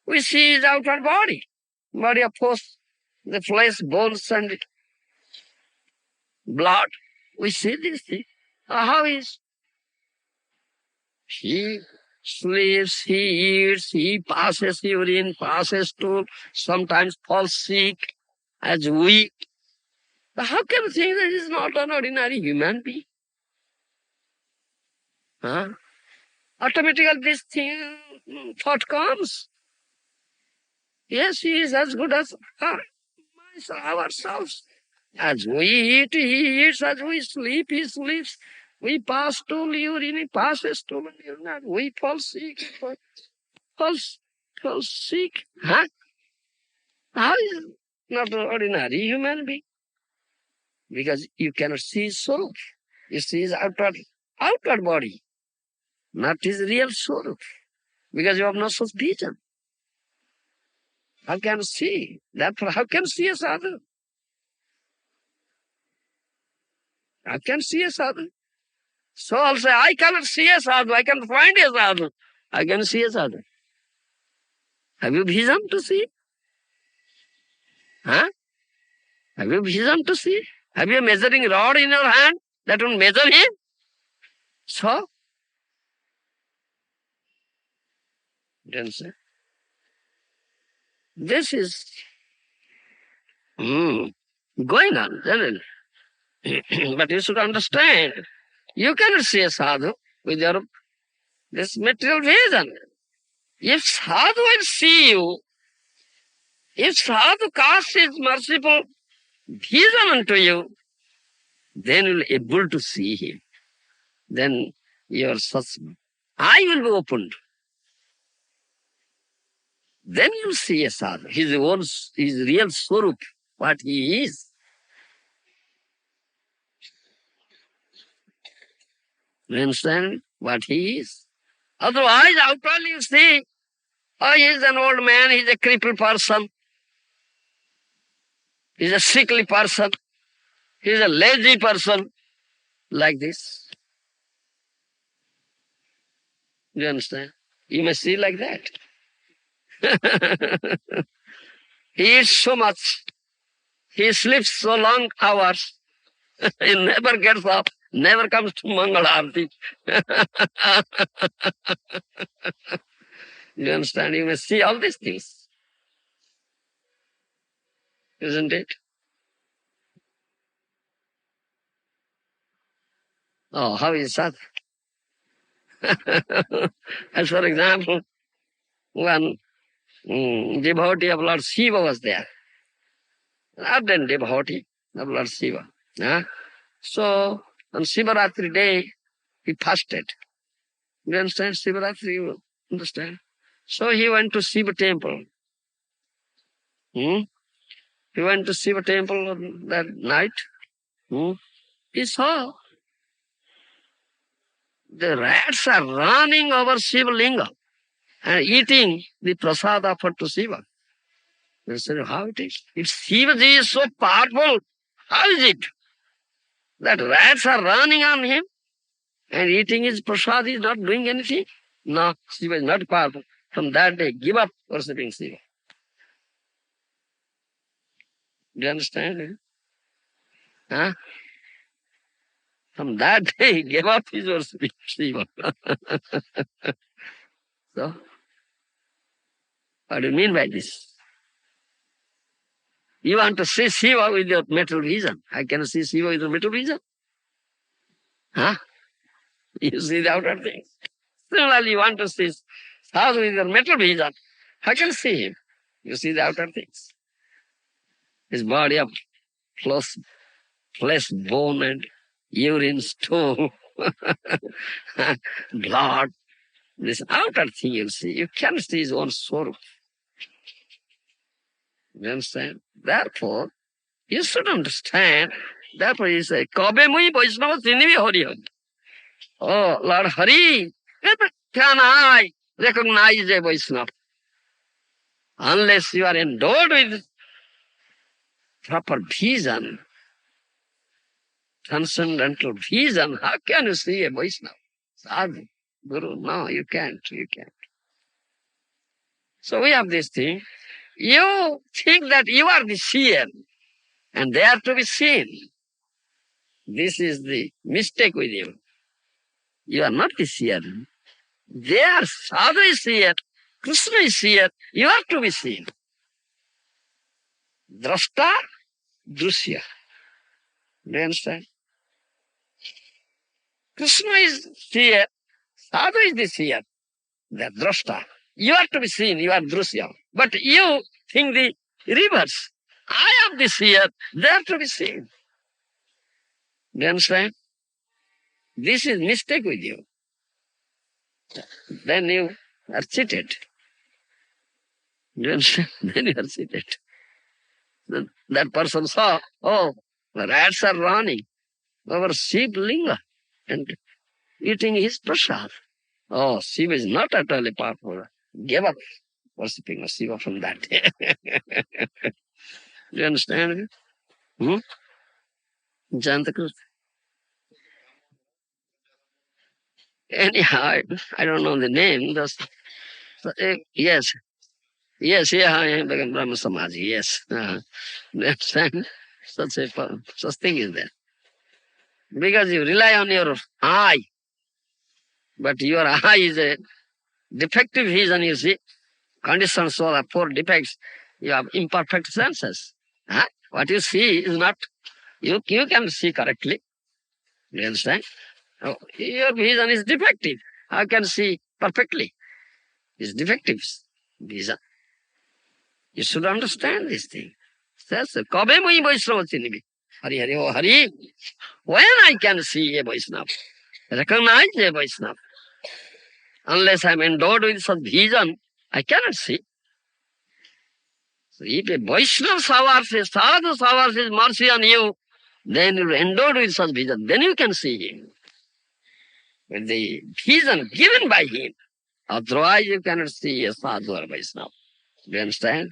We see his outward body. Body of course, the flesh, bones and blood. We see this thing. How is he sleeps, he eats, he passes urine, passes stool, sometimes falls sick, as weak. How can you think that he's not an ordinary human being? Automatically this thing, thought comes. Yes, he is as good as ourselves. As we eat, he eats. As we sleep, he sleeps. We pass stool, urine, he passes stool, urine. We fall sick, fall sick. How is not an ordinary human being? Because you cannot see his soul. You see his outward body, not his real soul. Because you have no such vision. How can you see? Therefore, how can you see a sadhu? How can you see a sadhu? So I'll say, I cannot see a sadhu, I can find a sadhu. I can see a sadhu. Have you vision to see? Have you vision to see? Have you a measuring rod in your hand that will measure him? So, then say, This is going on generally. But you should understand, you cannot see a sadhu with your this material vision. If sadhu will see you, if sadhu casts his merciful vision unto you, then you will be able to see him. Then your such eye will be opened. Then you see a sadhu, his real swarup, what he is. You understand what he is? Otherwise, outwardly you see, oh, he is an old man, he is a crippled person, he is a sickly person, he is a lazy person, like this. You understand? You may see like that. He eats so much, he sleeps so long hours, he never gets up, never comes to Mangal Arati. You understand? You may see all these things, isn't it? Oh, how is that? As for example, one devotee of Lord Shiva was there, an ardent devotee of Lord Shiva. So, on Shivaratri day, he fasted. You understand Shivaratri? You understand? So he went to Shiva temple. He went to Shiva temple on that night. He saw the rats are running over Shiva Linga and eating the prasad offered to Shiva. They said, how it is? If Shivaji is so powerful, how is it that rats are running on him and eating his prasad is not doing anything? No, Shiva is not powerful. From that day, give up worshipping Shiva. Do you understand? From that day, he gave up his worshipping Shiva. So, what do you mean by this? You want to see Shiva with your mental vision. I can see Shiva with your mental vision. You see the outer things. Similarly, you want to see Sadhu with your mental vision. How can you see him? You see the outer things. His body of flesh, bone, and urine, stool, blood. This outer thing you see. You can't see his own soul. You understand? Therefore, you should understand. Therefore, he said, Kabe mui Vaishnava sinivi Hari Hari. Oh, Lord Hari, can I recognize a Vaishnava? Unless you are endowed with proper vision, transcendental vision, how can you see a Vaishnava? Sadhu, Guru, no, you can't. So we have this thing. You think that you are the seer and they are to be seen. This is the mistake with you. You are not the seer. They are Sadhu is seer, Krishna is seer, you are to be seen. Drashta, Drusya. Do you understand? Krishna is seer, Sadhu is the seer, the drashta. You are to be seen, you are Drusya. But you think the reverse. I am the seer, they are to be seen. Do you understand? This is mistake with you. Then you are cheated. Do you understand? Then you are cheated. That person saw, oh, the rats are running over Shiva Linga and eating his prasad. Oh, Shiva is not utterly powerful. Gave up worshipping Shiva from that day. Do you understand? Jantakrut. Anyhow, I don't know the name. Yes. Yes, yeah, Brahma Samaji, yes. Understand? Such thing is there. Because you rely on your eye, but your eye is a defective vision, you see. Conditioned soul are four defects. You have imperfect senses. Huh? What you see is not, you can see correctly. You understand? Oh, your vision is defective. How can see perfectly? It's defective vision. You should understand this thing. Says, Kabe mui Vaishnava chinibi. Hari Hari, oh Hari. When I can see a Vaishnava, recognize a Vaishnava, unless I'm endowed with such vision, I cannot see. So if a Vaishnava showers, a sadhu showers his mercy on you, then you're endowed with such vision, then you can see him. With the vision given by him, otherwise you cannot see a sadhu or Vaishnava. Do you understand?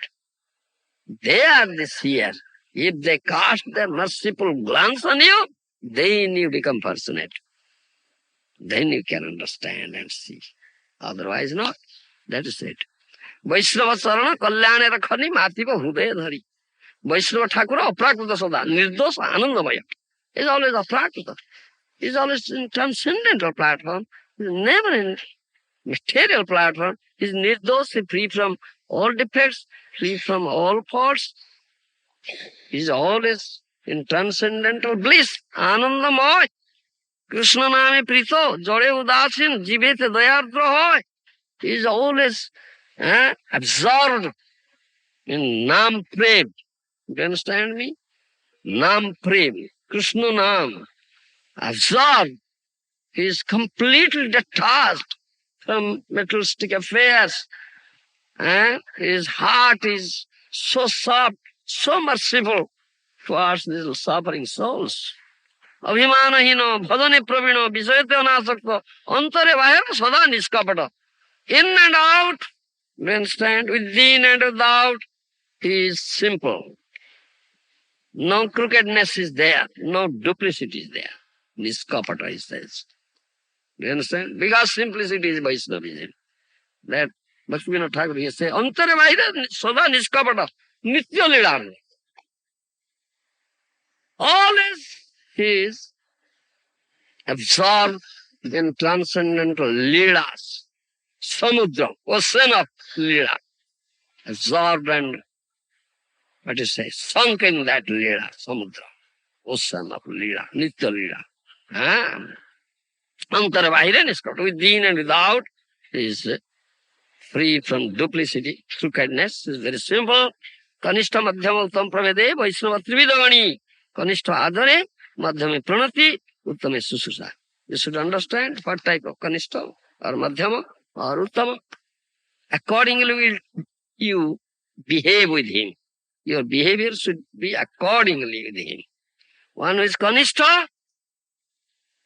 They are the seer. If they cast their merciful glance on you, then you become fortunate. Then you can understand and see. Otherwise not. That is it. Vaishnava Sarana Kalyane Rakhani Mativa Hruday Dhari. Vaishnava Thakura Aprakruta Sada. Nirdos Anandamaya. Is always Aprakruta. Is always in transcendental platform. Is never in material platform. Is Nirdos, free from all defects, free from all faults. Is always in transcendental bliss. Anandamaya. Krishna Name Prito. Jore Udasin. Jivete Dayardra Hoy. He is always absorbed in Nam Prem. Do you understand me? Nam Prem. Krishna Nam. Absorbed. He is completely detached from materialistic affairs. His heart is so soft, so merciful towards these suffering souls. Abhimanahino, bhadane pravino, visayate anasakta, antare vahera sada niskapata. In and out, you understand, within and without, he is simple. No crookedness is there, no duplicity is there. Niskapata, he says. Do you understand? Because simplicity is Vaishnavism. That Bhaktivinoda Thakur, he says, Antare Vahira Sada Niskapata, Nitya Lilam. Always he is absorbed in transcendental Leelas, Samudra, ocean of Leela. Absorbed and, what do you say, sunk in that Leela, Samudra, ocean of Leela, Nitya Leela. Antara Vahira Niskapata, within and without, he is free from duplicity, crookedness, is very simple. Kanishta Madhyama Uttam Pravede, Vaishnava Trividavani. Kanishta Adhare, Madhyame Pranati, Uttame Sususa. You should understand what type of Kanishta or Madhyama or Uttama. Accordingly will you behave with him. Your behavior should be accordingly with him. One who is Kanishta,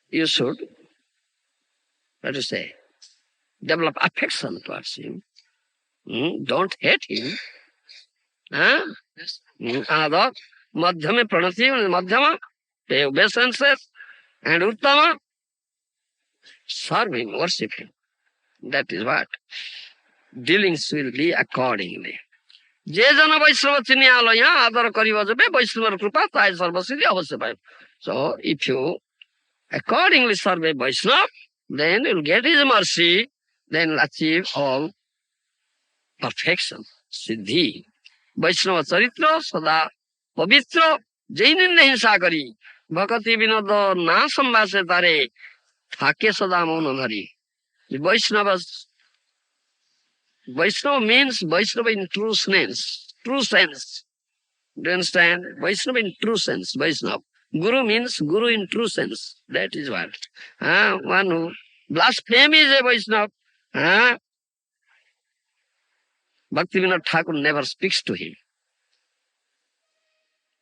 you should, what to say, develop affection towards him. Don't hate him. Other, Madhyame Pranati, Madhyama, pay obeisances, and Uttama, serve him, worship him. That is what. Dealings will be accordingly. Je jana Vaishnava chinyalo yaha adara kariba jabe Vaishnava Kripa tai sarvasiddhi avasya payo. So if you accordingly serve a Vaishnava, then you'll get his mercy, then you'll achieve all perfection, siddhi. Vaishnava charitra sada pavitra jainin hinsa kari bhakati vinod na sambhase tare thake sada mauna dhari. The Vaishnava means Vaishnava in true sense. True sense. Do you understand? Vaishnava in true sense. Vaishnava. Guru means Guru in true sense. That is what. One who blasphemes is a Vaishnava. Bhaktivinoda Thakur never speaks to him.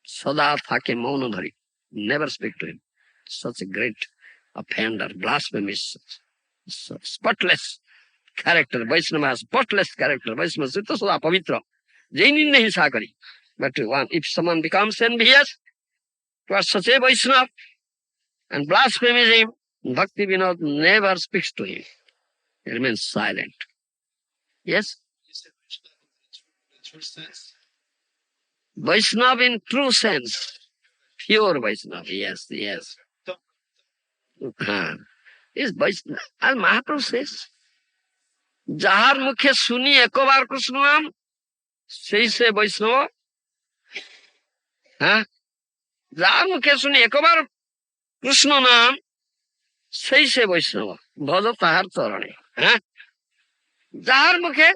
Sada thake mauna dhari. Never speak to him. Such a great offender, blasphemous, spotless character. Vaishnava has spotless character. Vaishnava Sutta Sada Pavitra. Jainin nahi sakari. But if someone becomes envious towards such a Vaishnava and blasphemes him, Bhakti Vinod never speaks to him. He remains silent. Yes? Vaishnava in true sense. Pure Vaishnava. Yes, yes. Is Vaishnava. As Mahaprabhu says, Jahar mukhe suni ekobar Krishna naam, সেই সে বৈষ্ণব। হ্যাঁ, যার মুখে শুনি একবার কৃষ্ণ নাম, সেই সে বৈষ্ণব, ভজ তাহার চরণে। হ্যাঁ, যাহার মুখে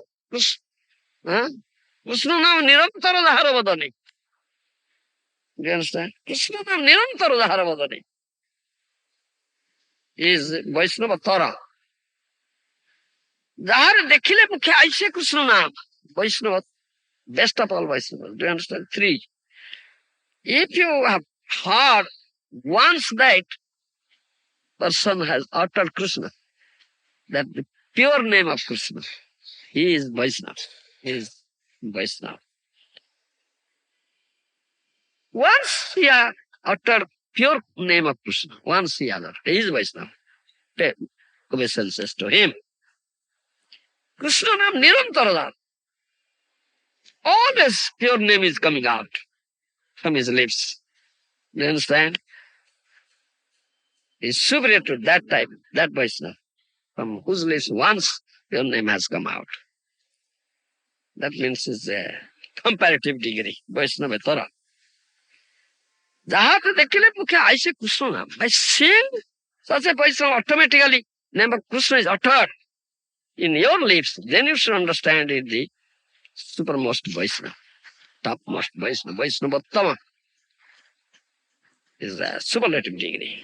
হ্যাঁ কৃষ্ণ নাম নিরন্তর যাহার বদনে, কৃষ্ণ নাম নিরন্তর যাহার বদনে ইজ বৈষ্ণব তরা। যাহার দেখিলে মুখে আইসে কৃষ্ণ নাম, বৈষ্ণব, best of all Vaishnava. Do you understand? Three. If you have heard once that person has uttered Krishna, that the pure name of Krishna, he is Vaishnava. He is Vaishnava. Once he has uttered pure name of Krishna, once he has uttered, he is Vaishnava. Pay obeisances to him. Krishna name nirantara. Always pure name is coming out from his lips. Do you understand? He is superior to that type, that Vaishnava, from whose lips once your name has come out. That means it's a comparative degree, Vaishnava Torah. Jahate dekhile mukhe aise Krishna naam. By seeing such a Vaishnava, automatically name of Krishna is uttered in your lips. Then you should understand it, the supermost Vaishnava, topmost Vaishnava, Vaishnava Uttama is a superlative degree.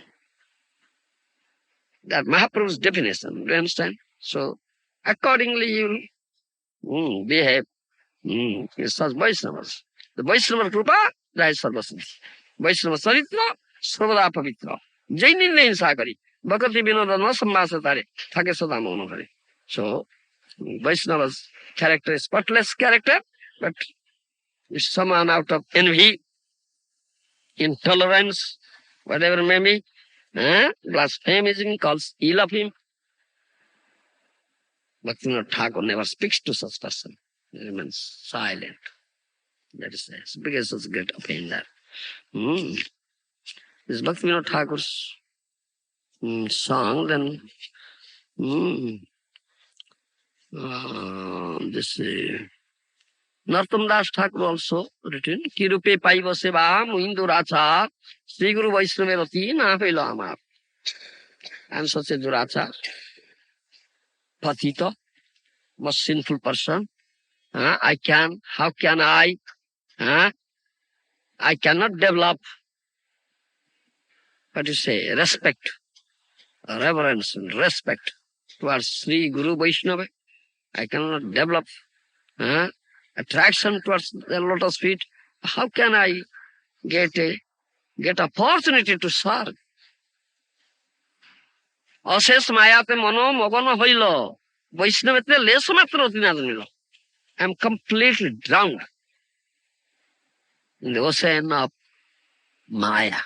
That Mahaprabhu's definition, do you understand? So accordingly you behave such Vaishnavas. The Vaishnava Kripa, Jai Sarvasiddhi. Vaishnava Charitra, Sarvada Pavitra. Jainin ne hinsa kari. Bhakati vinoda na sambhasa tare. Thake sada mono kare. So, Vaishnava's character is spotless character, but if someone out of envy, intolerance, whatever may be, blaspheming, calls ill of him, Bhaktivinoda Thakur never speaks to such person. He remains silent. That is because such great pain there. This Bhaktivinoda Thakur's song, then this Narottam Das Thakur also written, Kirupe Paiva Seva Muhindu Racha Sri Guru Vaishnava Rati Na Pailo Amar. I am such a Duracha, Patita, most sinful person. How can I cannot develop, what you say, respect, reverence and respect towards Sri Guru Vaishnava. I cannot develop attraction towards the lotus feet. How can I get opportunity to serve? অশেষ মায়াতে মন মগন হইল, বৈষ্ণবেতে lace মাত্র অতি না জানিল। I am completely drowned in the ocean of Maya.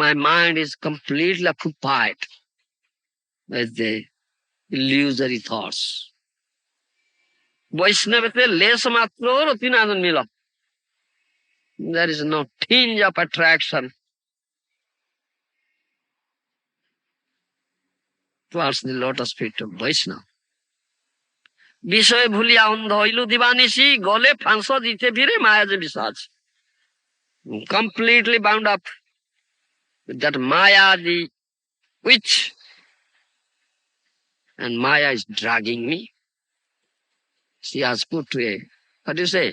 My mind is completely occupied with the illusory thoughts. Vaishnavate lesa matro ratinadhan mila. There is no tinge of attraction towards the lotus feet of Vaishnava. বিষয়ে ভুলিয়া অন্ধ হইল দিবানিশি, গলে ফাঁস দিতে ফিরে মায়া যে বিসাজ. Completely bound up with that Maya, the witch. And Maya is dragging me. She has put what do you say,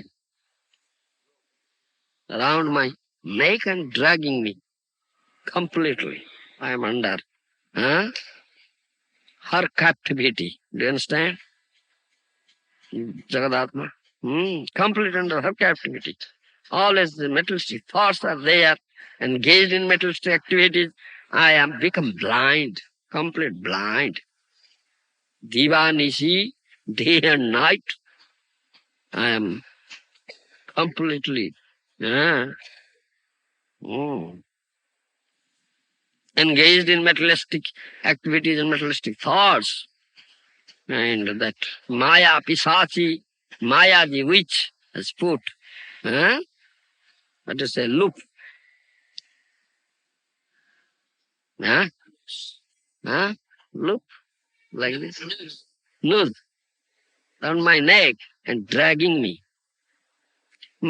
around my neck and dragging me completely. I am under her captivity. Do you understand? Jagadatma. Complete under her captivity. Always the materialistic thoughts are there, engaged in materialistic activities. I am become blind, complete blind. Diva Nishi, day and night. I am completely engaged in materialistic activities and materialistic thoughts. And that Maya Pisachi, Maya the witch has put, what is a loop, loop, like this, noose, around my neck and dragging me.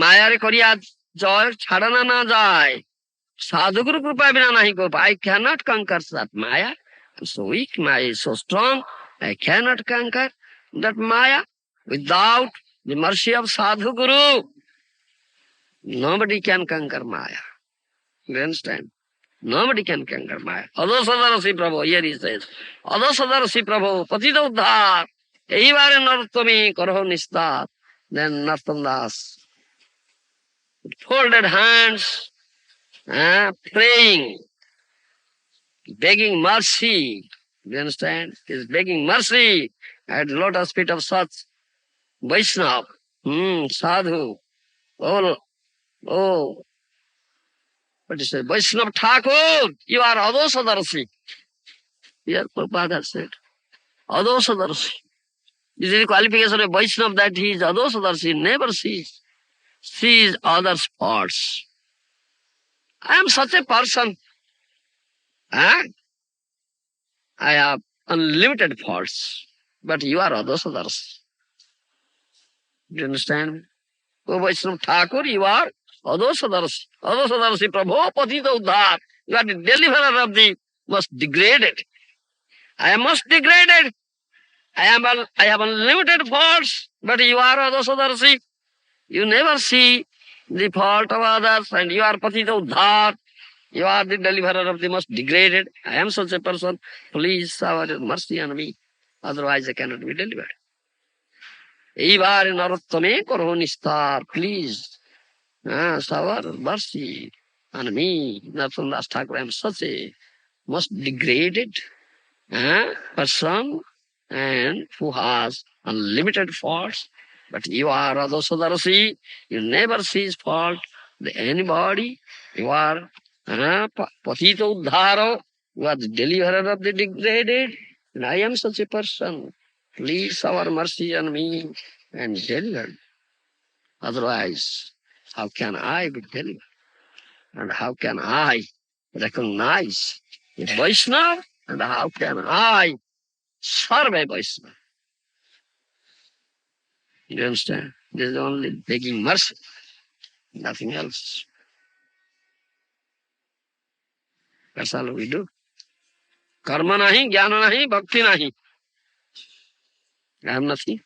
মায়ারে করিয়া জয় ছাড়ানা না যায় sadhguru krupa bina nahi ko I cannot conquer that maya. I'm so weak, maya is so strong, I cannot conquer that maya. Without the mercy of sadhguru, nobody can conquer maya. You understand? Nobody can conquer maya. Adosadarasi Prabhu, here he says, Adosadarasi Prabhu, patita uddhar, eibare narottami karaho nistar. Then Narottam Das, folded hands, praying, begging mercy. Do you understand? He's begging mercy at the lotus feet of such Vaishnava, sadhu. Oh, oh, what is it? Vaishnava Thakur, you are Adosadarshi. Here Prabhupada said, Adosadarshi. This is the qualification of Vaishnava that he is Adosadarshi, never sees others' faults. I am such a person. Huh? I have unlimited faults, but you are Adosadarshi. Do you understand? O Vaishnava Thakur, you are Adosadarshi. Adosadarshi Prabhu, Patita Uddhar. You are the deliverer of the most degraded. I am most degraded. I have unlimited faults, but you are Adosadarshi. You never see the fault of others, and you are Patita Uddhar. You are the deliverer of the most degraded. I am such a person. Please shower your mercy on me. Otherwise I cannot be delivered. Eibare narottame karaho nistar. Please. Shower mercy on me. Narottam Das Thakur, I am such a most degraded person and who has unlimited faults. But you are Adosadarshi. You never see fault with anybody. You are Patita Uddharo. You are the deliverer of the degraded. And I am such a person. Please shower mercy on me and deliver. Otherwise, how can I be delivered? And how can I recognize the Vaishnava? And how can I serve a Vaishnava? You understand? This is only begging mercy, nothing else. That's all we do. Karma nahi, jnana nahi, bhakti nahi. I have nothing.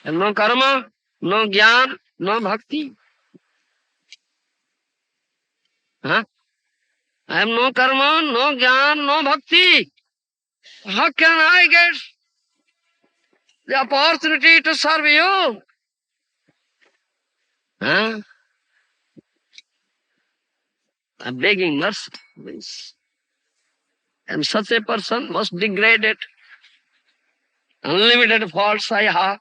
I have no karma, no jnana, no bhakti. Huh? I have no karma, no jnana, no bhakti. How can I get the opportunity to serve you? Huh? I'm begging mercy, please. I'm such a person, most degraded, unlimited faults I have.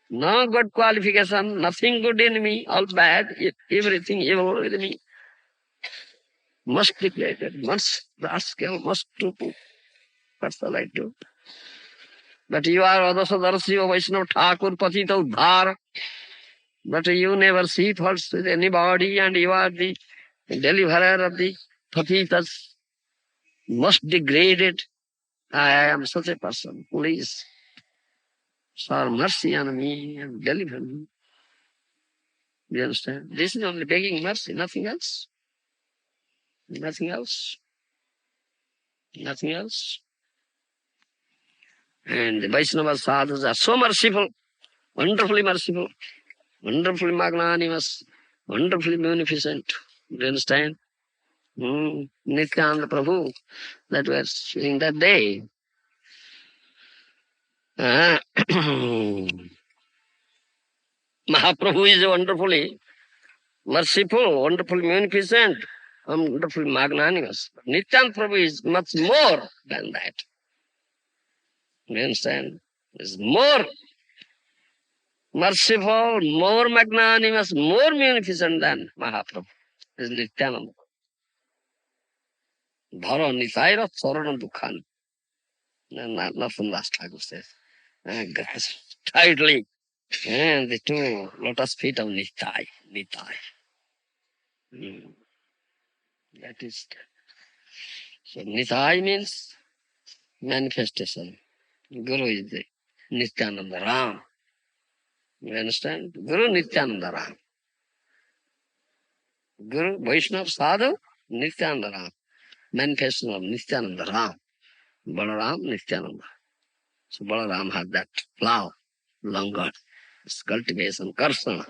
No good qualification, nothing good in me, all bad, everything evil with me. Most degraded, most rascal, most stupid. That's all I do. But you are Adosadarshi, Vaishnava Thakur, Patita Uddhar. But you never see faults with anybody, and you are the deliverer of the Patitas, most degraded. I am such a person. Please, show mercy on me and deliver me. Do you understand? This is only begging mercy, nothing else. Nothing else. Nothing else. And the Vaishnava sadhus are so merciful, wonderfully magnanimous, wonderfully munificent. Do you understand? Nityananda Prabhu, that was seeing that day. Mahaprabhu is wonderfully merciful, wonderfully munificent, wonderfully magnanimous. Nityananda Prabhu is much more than that. You understand? Is more merciful, more magnanimous, more munificent than Mahaprabhu. Is Nityananda. Dhara Nitayra Sarana Dukhan. Nothing last Thakur says. Grasp tightly and the two lotus feet of Nitai. That is. So Nitai means manifestation. Guru is the Nityananda Ram. You understand? Guru Nityananda Ram. Guru Vaishnava Sadhu Nityananda Ram. Manifestation of Nityananda Ram. Balaram Nityananda. So Balaram had that plow, longer. It's cultivation, Karsana.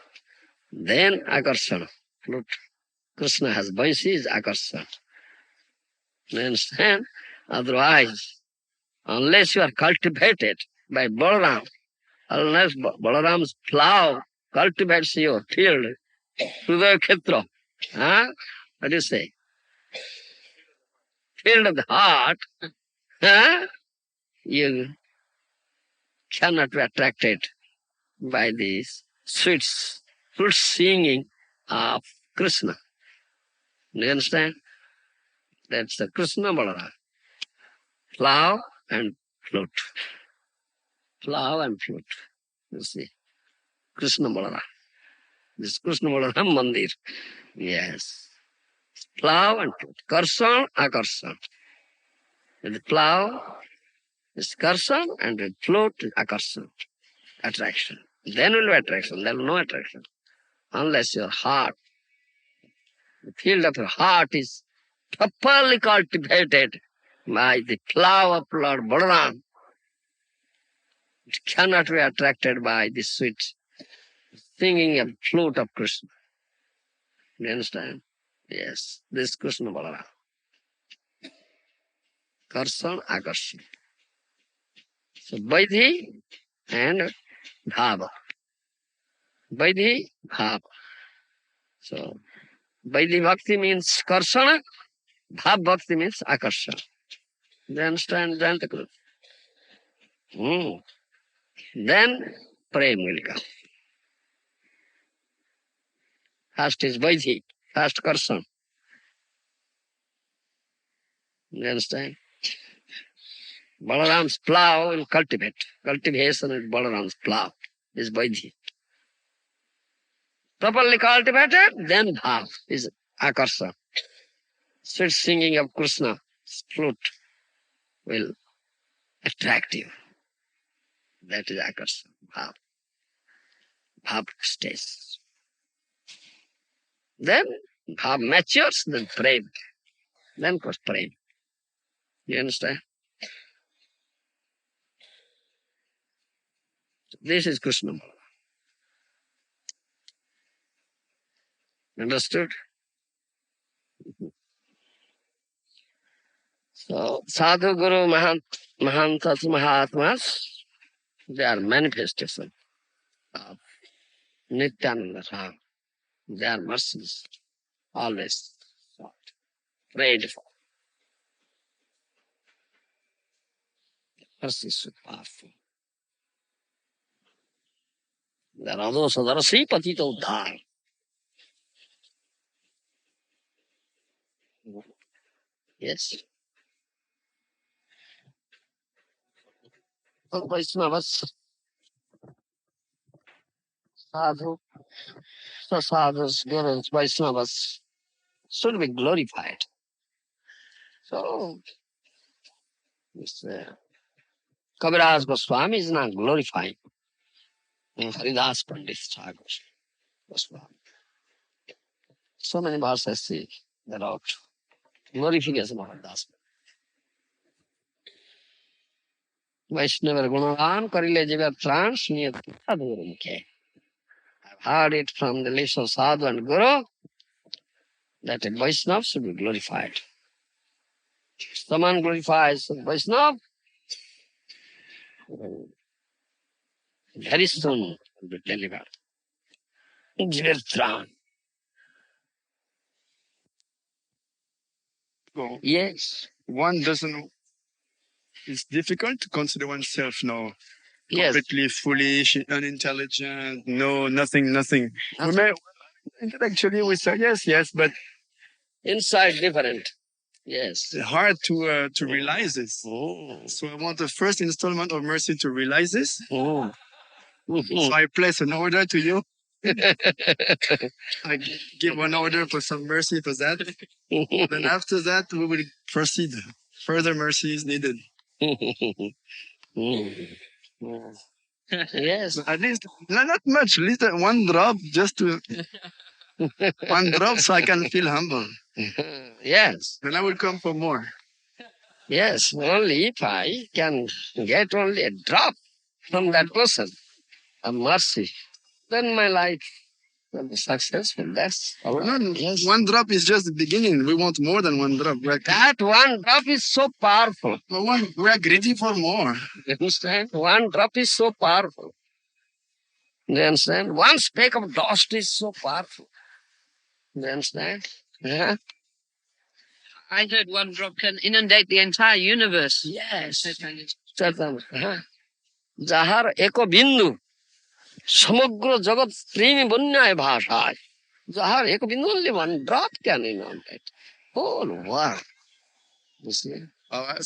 Then Akarsana. Look, Krishna has Vaisi is Akarsana. You understand? Otherwise, unless you are cultivated by Balaram, unless Balaram's plow cultivates your field, Hridaya Khetra, huh? What do you say? Field of the heart, huh? You cannot be attracted by these flute singing of Krishna. Do you understand? That's the Krishna Balaram. Plow and flute. Plow and flute. You see. Krishna Balaram. This Krishna Balaram Mandir. Yes. Plow and flute. Karsan, akarsan. The plow is karsan and the flute is akarsan. Attraction. Then will be attraction. There will be no attraction. Unless your heart, the field of your heart is properly cultivated by the plow of Lord Balaram. It cannot be attracted by the sweet singing of flute of Krishna. You understand? Yes, this Krishna Balaram. Karsan, Akarsan. So Vaidhi and Bhava. Vaidhi, Bhava. So Vaidhi Bhakti means Karsana, Bhav Bhakti means Akarsana. You understand? Then Prem will come. First is Vaidhi, first Karsan. You understand? Balaram's plow will cultivate. Cultivation is Balaram's plow, is Vaidhi. Properly cultivated, then Bhav is Akarsa. Sweet singing of Krishna, flute, will attract you. That is Akarsa, Bhav. Bhav stays. Then Bhav matures, then Prem. Then comes Prem. You understand? This is Krishna. Understood? So, Sadhu Guru Mahantas Mahatmas, they are manifestation of Nityananda Ram. They are mercies, always sought, prayed for. Mercies are powerful. There are those that are Sripatita Uddhar. Yes. All Vaishnavas, Sadhu, Sadhus, Gurus, Vaishnavas should be glorified. So, this Kaviraj Goswami is not glorifying. Haridas Pandit Thakur Goswami. So many verses see that out. Glorification of Haridas. Vaishnava Gunavan Karile Jiva Trans Niyat Sadhguru Mukhe. I've heard it from the lips of Sadhu and Guru that a Vaishnava should be glorified. Someone glorifies Vaishnava, very soon will be delivered. Jivirtran. Go. Yes. One doesn't. It's difficult to consider oneself now Yes. completely foolish, unintelligent. No, nothing. We may intellectually we say yes, but Inside different. Yes. it's hard to realize this. Oh. So I want the first installment of mercy to realize this. Oh. So I place an order to you. I give one order for some mercy for that. Then after that, we will proceed. Further mercy is needed. Yes. At least not much, little one drop, just to one drop, so I can feel humble. Yes. Then I will come for more. Yes. Only if I can get only a drop from that person, a mercy, then my life will be successful. That's all right. No, Yes. one drop is just the beginning. We want more than one drop. That one drop is so powerful. We are greedy for more. You understand? One drop is so powerful. You understand? One speck of dust is so powerful. You understand? Yeah. I heard one drop can inundate the entire universe. Yes. Certainly. যাহার এক বিন্দু সমগ্র জগৎ প্রেমী বন্যায় ভাষায় যাহার এক বিন্দু only one drop can inundate whole world. You see?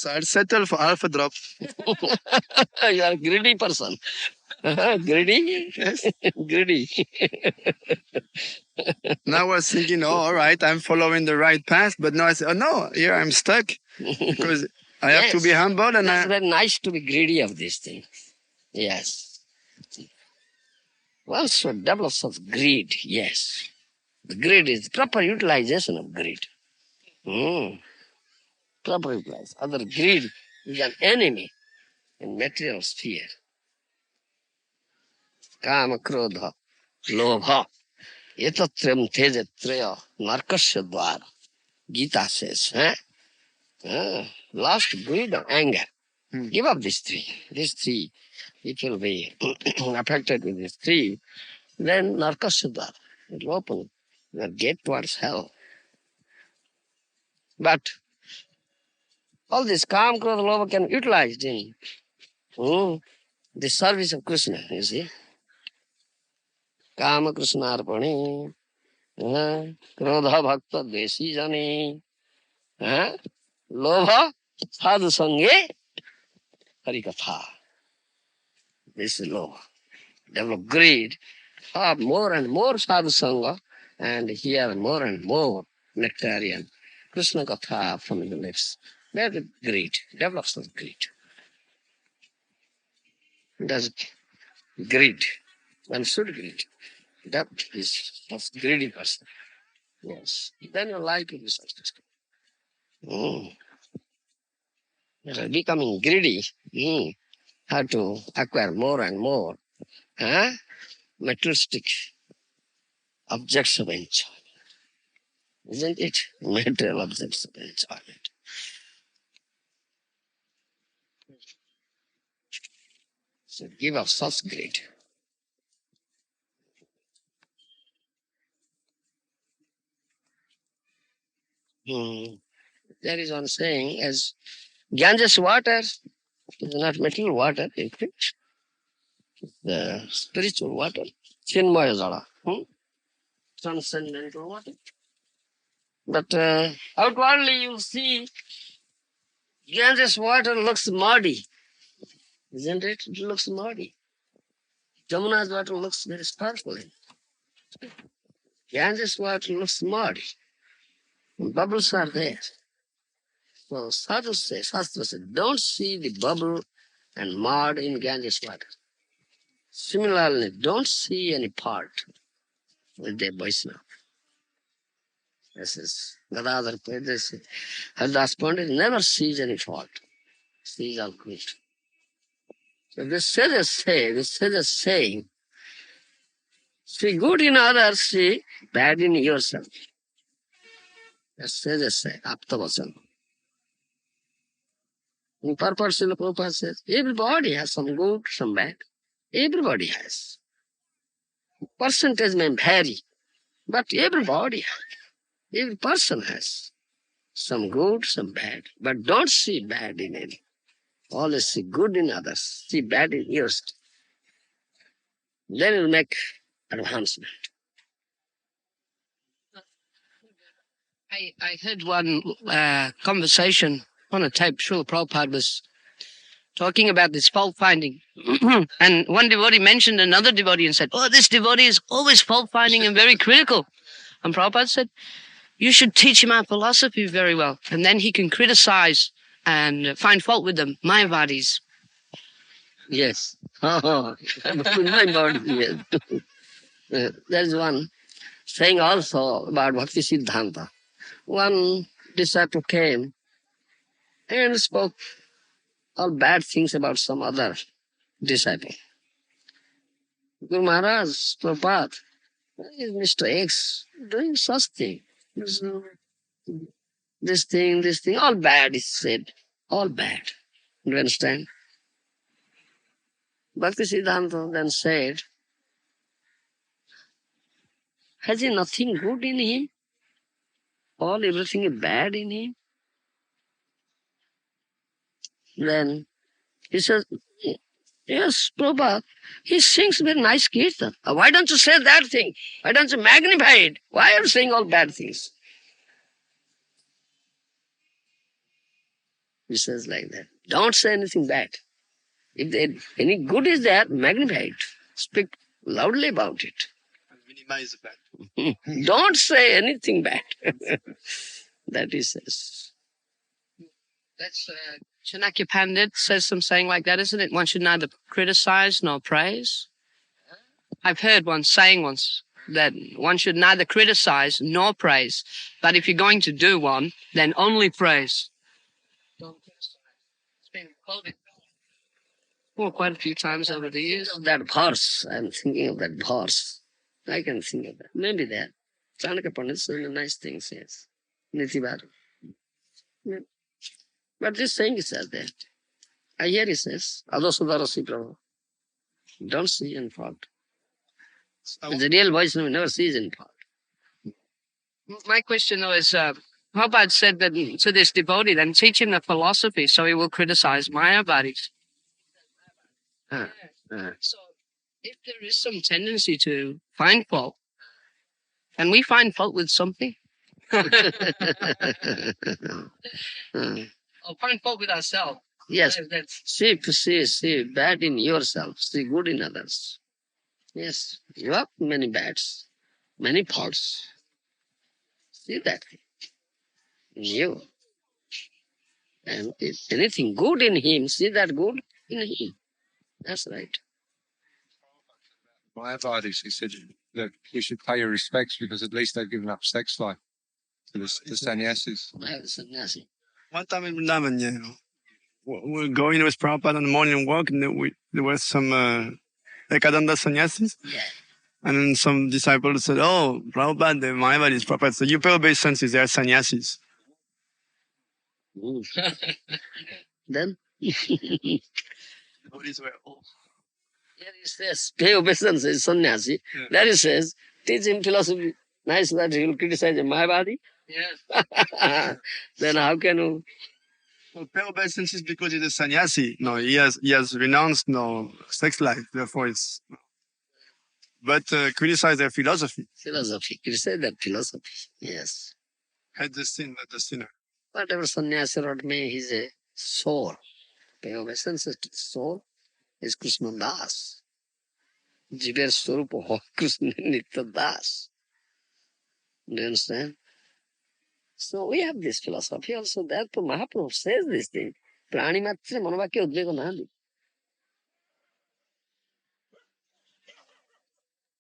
So I'd settle for half a drop. You are a greedy person. Greedy? Yes. Greedy. Now I was thinking, oh, all right, I'm following the right path. But now I say, oh no, here I'm stuck because I have to be Yes. humble and It's very nice to be greedy of these things. Yes. One should develop such greed. Yes. The greed is proper utilization of greed. Proper utilization. Other greed is an enemy in material sphere. Kama, krodha, lobha. Etatrem tejetraya narkasya dvara. Gita says, lust, greed, or anger. Give up these three. These three, it will be affected with these three. Then narkasya dvara. It will open the gate towards hell. But all this calm, krodha, lobha can be utilized in the service of Krishna, you see. Kama Krishna arpani, krodha bhakta desi jani, lobha sadhu sange harikatha. This is lobha. Develop greed, have more and more sadhu sangha, and hear more and more nectarian Krishna katha from the lips. That is greed, develops the greed. Does greed, one should greed. That is of greedy person. Yes. Then your life will be successful. Becoming greedy, have to acquire more and more materialistic objects of enjoyment. Isn't it? Material objects of enjoyment. So give up such greed. There is one saying, as Ganges water is not material water, it is the spiritual water, Chinmaya Jala, transcendental water. But outwardly you see Ganges water looks muddy, isn't it? It looks muddy. Jamuna's water looks very sparkling. Ganges water looks muddy. Bubbles are there. So Sadhu says, Shastra says, don't see the bubble and mud in Ganges water. Similarly, don't see any part with the Vaishnava. This is Gadadhar Pandit. Haridas Pandit never sees any fault. Sees all good. So this sages saying, see good in others, see bad in yourself. The sages say, Aptavacana. In purpose, Srila Prabhupada says, everybody has some good, some bad. Everybody has. Percentage may vary, but everybody has. Every person has some good, some bad. But don't see bad in any. Always see good in others. See bad in yours. Then you'll make advancement. I heard one conversation on a tape. Srila Prabhupada was talking about this fault finding. And one devotee mentioned another devotee and said, oh, this devotee is always fault finding and very critical. And Prabhupada said, you should teach him our philosophy very well. And then he can criticize and find fault with them, Mayavadis. Yes. In my body, yes. There is one saying also about Bhakti Siddhanta. One disciple came and spoke all bad things about some other disciple. Guru Maharaj, Prabhupada, is Mr. X doing such thing? This thing, all bad, he said. All bad. Do you understand? Bhakti Siddhanta then said, has he nothing good in him? Everything is bad in him? Then he says, yes, Prabhupada, he sings very nice kirtan. Why don't you say that thing? Why don't you magnify it? Why are you saying all bad things? He says like that. Don't say anything bad. If any good is there, magnify it. Speak loudly about it. And minimize the bad. Don't say anything bad. That he says. That's Chanakya Pandit says some saying like that, isn't it? One should neither criticize nor praise. I've heard one saying once that one should neither criticize nor praise, but if you're going to do one, then only praise. Don't criticize. It's been quoted quite a few times over the years. That verse, I'm thinking of that verse. I can think of that. Maybe that. Chanakya Pandit says nice things, yes. Nitivar. Yeah. But this saying is there. I hear he says, Adosudara Prabhu. Don't see in fault. The real voice never sees in fault. My question though is, Prabhupada said that to this devotee, then teach him the philosophy so he will criticize Mayavadis. So if there is some tendency to find fault, can we find fault with something? Or find fault with ourselves? Yes. See bad in yourself, see good in others. Yes, you have many bads, many faults. See that in you. And if anything good in him, see that good in him. That's right. Mayavadis, he said that we should pay your respects because at least they've given up sex life to the sannyasis. I have a sannyasi. One time in Vrindavan, we're going with Prabhupada on the morning walk, and there were some Ekadanda sannyasis. Yeah. And then some disciples said, oh, Prabhupada, the Mayavadis, Prabhupada said, you pay obeisances, they are sannyasis. Then? Devotees were, oh. Here he says, pay obeisance is sannyasi. Yeah. There he says, teach him philosophy. Nice that he will criticize a Mayavadi. Yes. Then how can you? Well, pay obeisances because he's a sannyasi. No, he has renounced sex life, therefore it's... But criticize their philosophy. Philosophy. Criticize that philosophy. Yes. Hate the sin, not the sinner. Whatever sannyasi wrote me, he's a soul. Pay obeisance to the soul is Krishna Das. Jiver Swarupa ho Krishna Nitya Das. Do you understand? So we have this philosophy also. Therefore Mahaprabhu says this thing. Prani matre manavakya udvego nadi.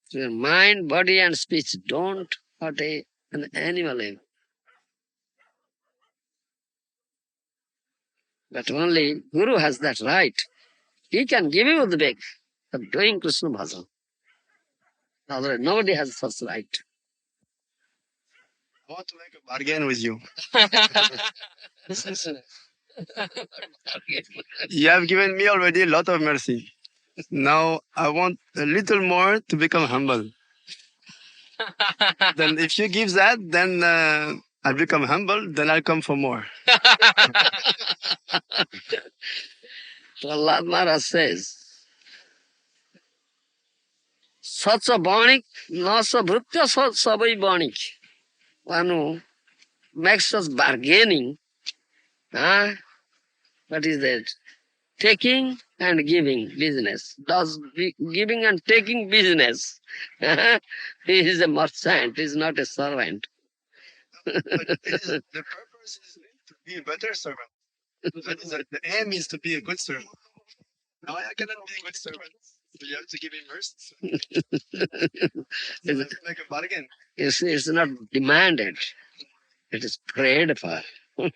So your mind, body and speech don't hurt an animal even. But only Guru has that right. He can give you the big of doing Krishna bhajan. Otherwise, nobody has such right. I want to make a bargain with you. You have given me already a lot of mercy. Now I want a little more to become humble. Then if you give that, then I'll become humble, then I'll come for more. Prahlad Maharaj says, Satsa Banik, Nasa Bhrutya Sabai Banik. One who makes us bargaining. What is that? Taking and giving business. Does giving and taking business. He is a merchant, he is not a servant. But the purpose is to be a better servant. That is, the aim is to be a good servant. No, I cannot be a good servant. So you have to give him first. It's, Make a bargain. it's not demanded. It is prayed for. Not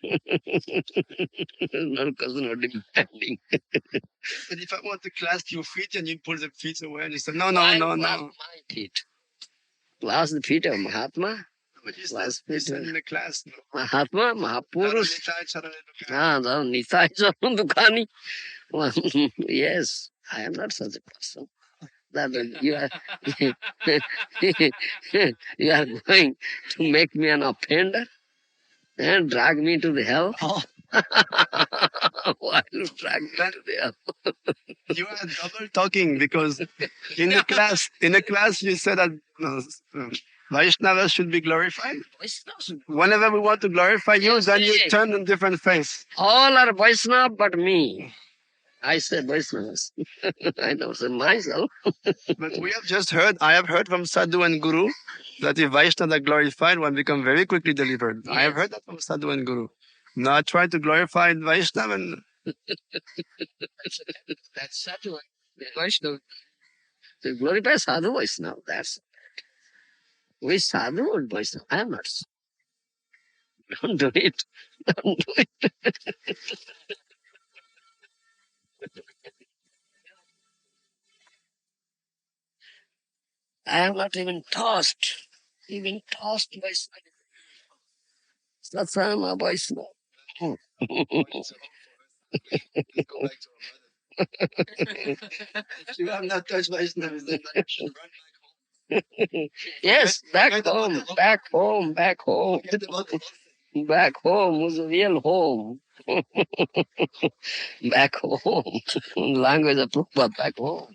because not demanding. But if I want to clasp your feet and you pull the feet away and you say, no, Why no, no, clasp no. my feet? Clasp the feet of Mahatma. But you Clasp said feet. in the class, no. Mahatma, Mahapurush. Charanita, The Nitai Dukani. Yes, I am not such a person. That you are you are going to make me an offender and drag me to the hell. Oh. Why you drag me to the hell? You are double talking because in the class you said that Vaishnava should be glorified. Whenever we want to glorify you, Yes, then you yes. turn a different face. All are Vaishnava but me. I say Vaishnavas. I don't say myself. But I have heard from Sadhu and Guru that if Vaishnava are glorified, one become very quickly delivered. I have Yes. heard that from Sadhu and Guru. Now I try to glorify Vaishnava and That's Sadhu. Vaishnava. To glorify Sadhu Vaishnava, that's it. We Sadhu or Vaishnava? I am not. Don't do it. Don't do it. I am not even tossed. Even tossed by Satsama Vaishnava. you have not touched Vaishnava, then you should run Yes, back Forget about home, the- back home, back home. Forget about the- Back home was a real home. Back home. Language of Prabhupada, back home.